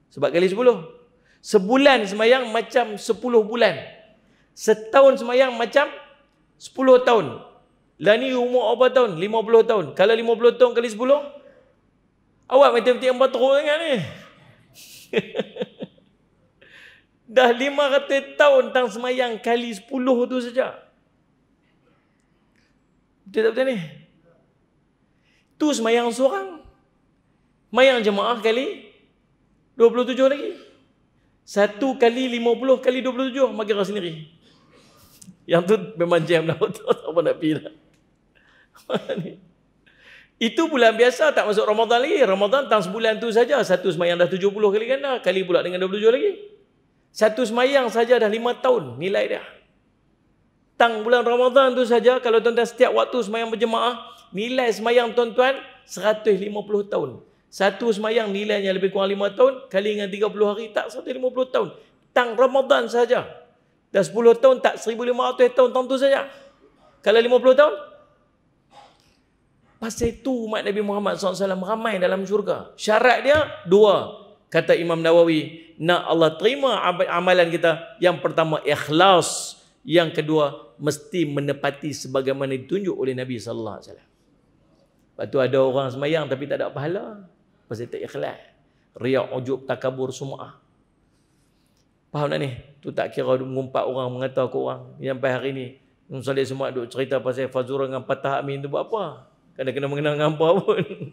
Sebab kali 10. Sebulan sembahyang macam 10 bulan. Setahun sembahyang macam 10 tahun. Lah ni umur berapa tahun? 50 tahun. Kalau 50 tahun kali 10, awak matematik yang teruk sangat ni. Dah 500 tahun tang sembahyang kali 10 tu saja. Betul tak betul ni? Tu sembahyang seorang. Sembahyang jemaah kali 27 lagi. 1 kali 50 kali 27, mak kira sendiri. Yang tu memang jam dah, tak apa nak pergi dah. Itu bulan biasa, tak masuk Ramadan lagi. Ramadan tang sebulan tu saja, satu sembahyang dah 70 kali ganda, kali pula dengan 27 lagi. Satu sembahyang saja dah 5 tahun nilai dia. Tang bulan Ramadan tu saja, kalau tuan-tuan setiap waktu sembahyang berjemaah, nilai sembahyang tuan-tuan 150 tahun. Satu sembahyang nilainya lebih kurang 5 tahun, kali dengan 30 hari tak 150 tahun. Tang Ramadan saja. Dah 10 tahun tak 1500 tahun tang tu saja. Kalau 50 tahun, pasal itu umat Nabi Muhammad SAW ramai dalam syurga. Syarat dia 2. Kata Imam Nawawi, nak Allah terima amalan kita, yang pertama ikhlas, yang kedua mesti menepati sebagaimana ditunjuk oleh Nabi sallallahu alaihi wasallam. Lepas tu ada orang sembahyang tapi tak ada pahala, pasal tak ikhlas. Riak, ujub, takabur, sum'ah. Faham tak ni? Tu tak kira mengumpat orang, mengata ke orang. Sampai hari ni Salih semua duk cerita pasal Fazura dengan Patah Amin tu buat apa? Kan dia kena mengenal dengan apa pun.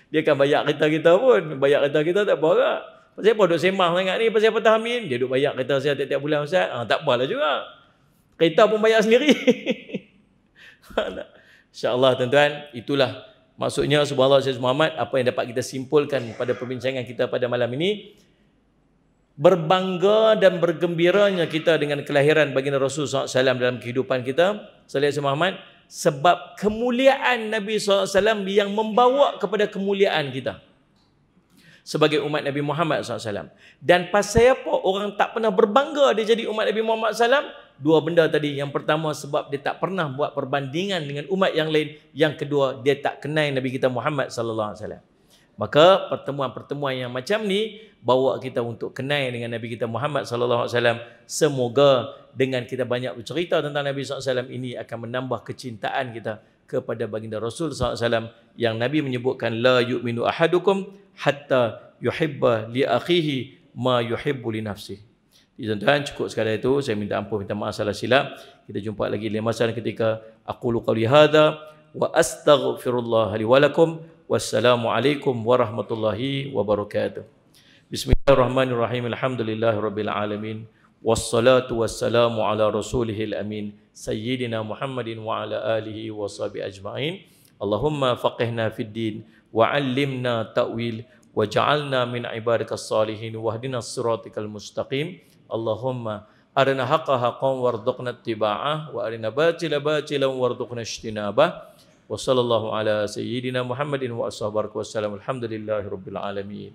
Dia kan bayar kereta kita pun. Bayar kereta kita tak apa tak? Pasal apa duk sembang sangat ni pasal Patah Amin? Dia duk bayar kereta saya tiap-tiap bulan Ustaz. Tak apalah juga. Kereta pun bayar sendiri. InsyaAllah tuan-tuan, itulah maksudnya subhanallah Syekh Muhammad, apa yang dapat kita simpulkan pada perbincangan kita pada malam ini. berbangga dan bergembiranya kita dengan kelahiran baginda Rasul SAW dalam kehidupan kita, sallallahu alaihi Muhammad, sebab kemuliaan Nabi SAW yang membawa kepada kemuliaan kita sebagai umat Nabi Muhammad SAW. Dan pasal apa orang tak pernah berbangga dia jadi umat Nabi Muhammad SAW? Dua benda tadi. Yang pertama, sebab dia tak pernah buat perbandingan dengan umat yang lain. Yang kedua, dia tak kenal Nabi kita Muhammad SAW. Maka pertemuan-pertemuan yang macam ni bawa kita untuk kenal dengan Nabi kita Muhammad SAW. Semoga dengan kita banyak bercerita tentang Nabi SAW ini akan menambah kecintaan kita kepada baginda Rasul SAW, yang Nabi menyebutkan la yu'minu ahadukum hatta yuhibba li akhihi ma yuhibbu li nafsihi. Tuan-tuan, cukup sekadar itu. Saya minta ampun, minta maaf salah silap. Kita jumpa lagi lain masa ketika aqulu qawli hadza wa astaghfirullah li wa lakum. Wassalamualaikum warahmatullahi wabarakatuh. Bismillahirrahmanirrahim. Alhamdulillahirabbil alamin. Wassalatu wassalamu ala rasulihil amin sayyidina Muhammadin wa ala alihi wa sahbihi ajma'in. Allahumma faqihna fid din wa 'allimna ta'wil wa ja'alna min ibadikas salihin wahdina siratikal mustaqim. Allahumma arina haqqa haqqan warzuqna ittiba'ah wa arina batila batilan warzuqna ijtinabah. Wa sallallahu ala sayyidina Muhammadin wa ashabihi wasallam. Alhamdulillahirabbil alamin.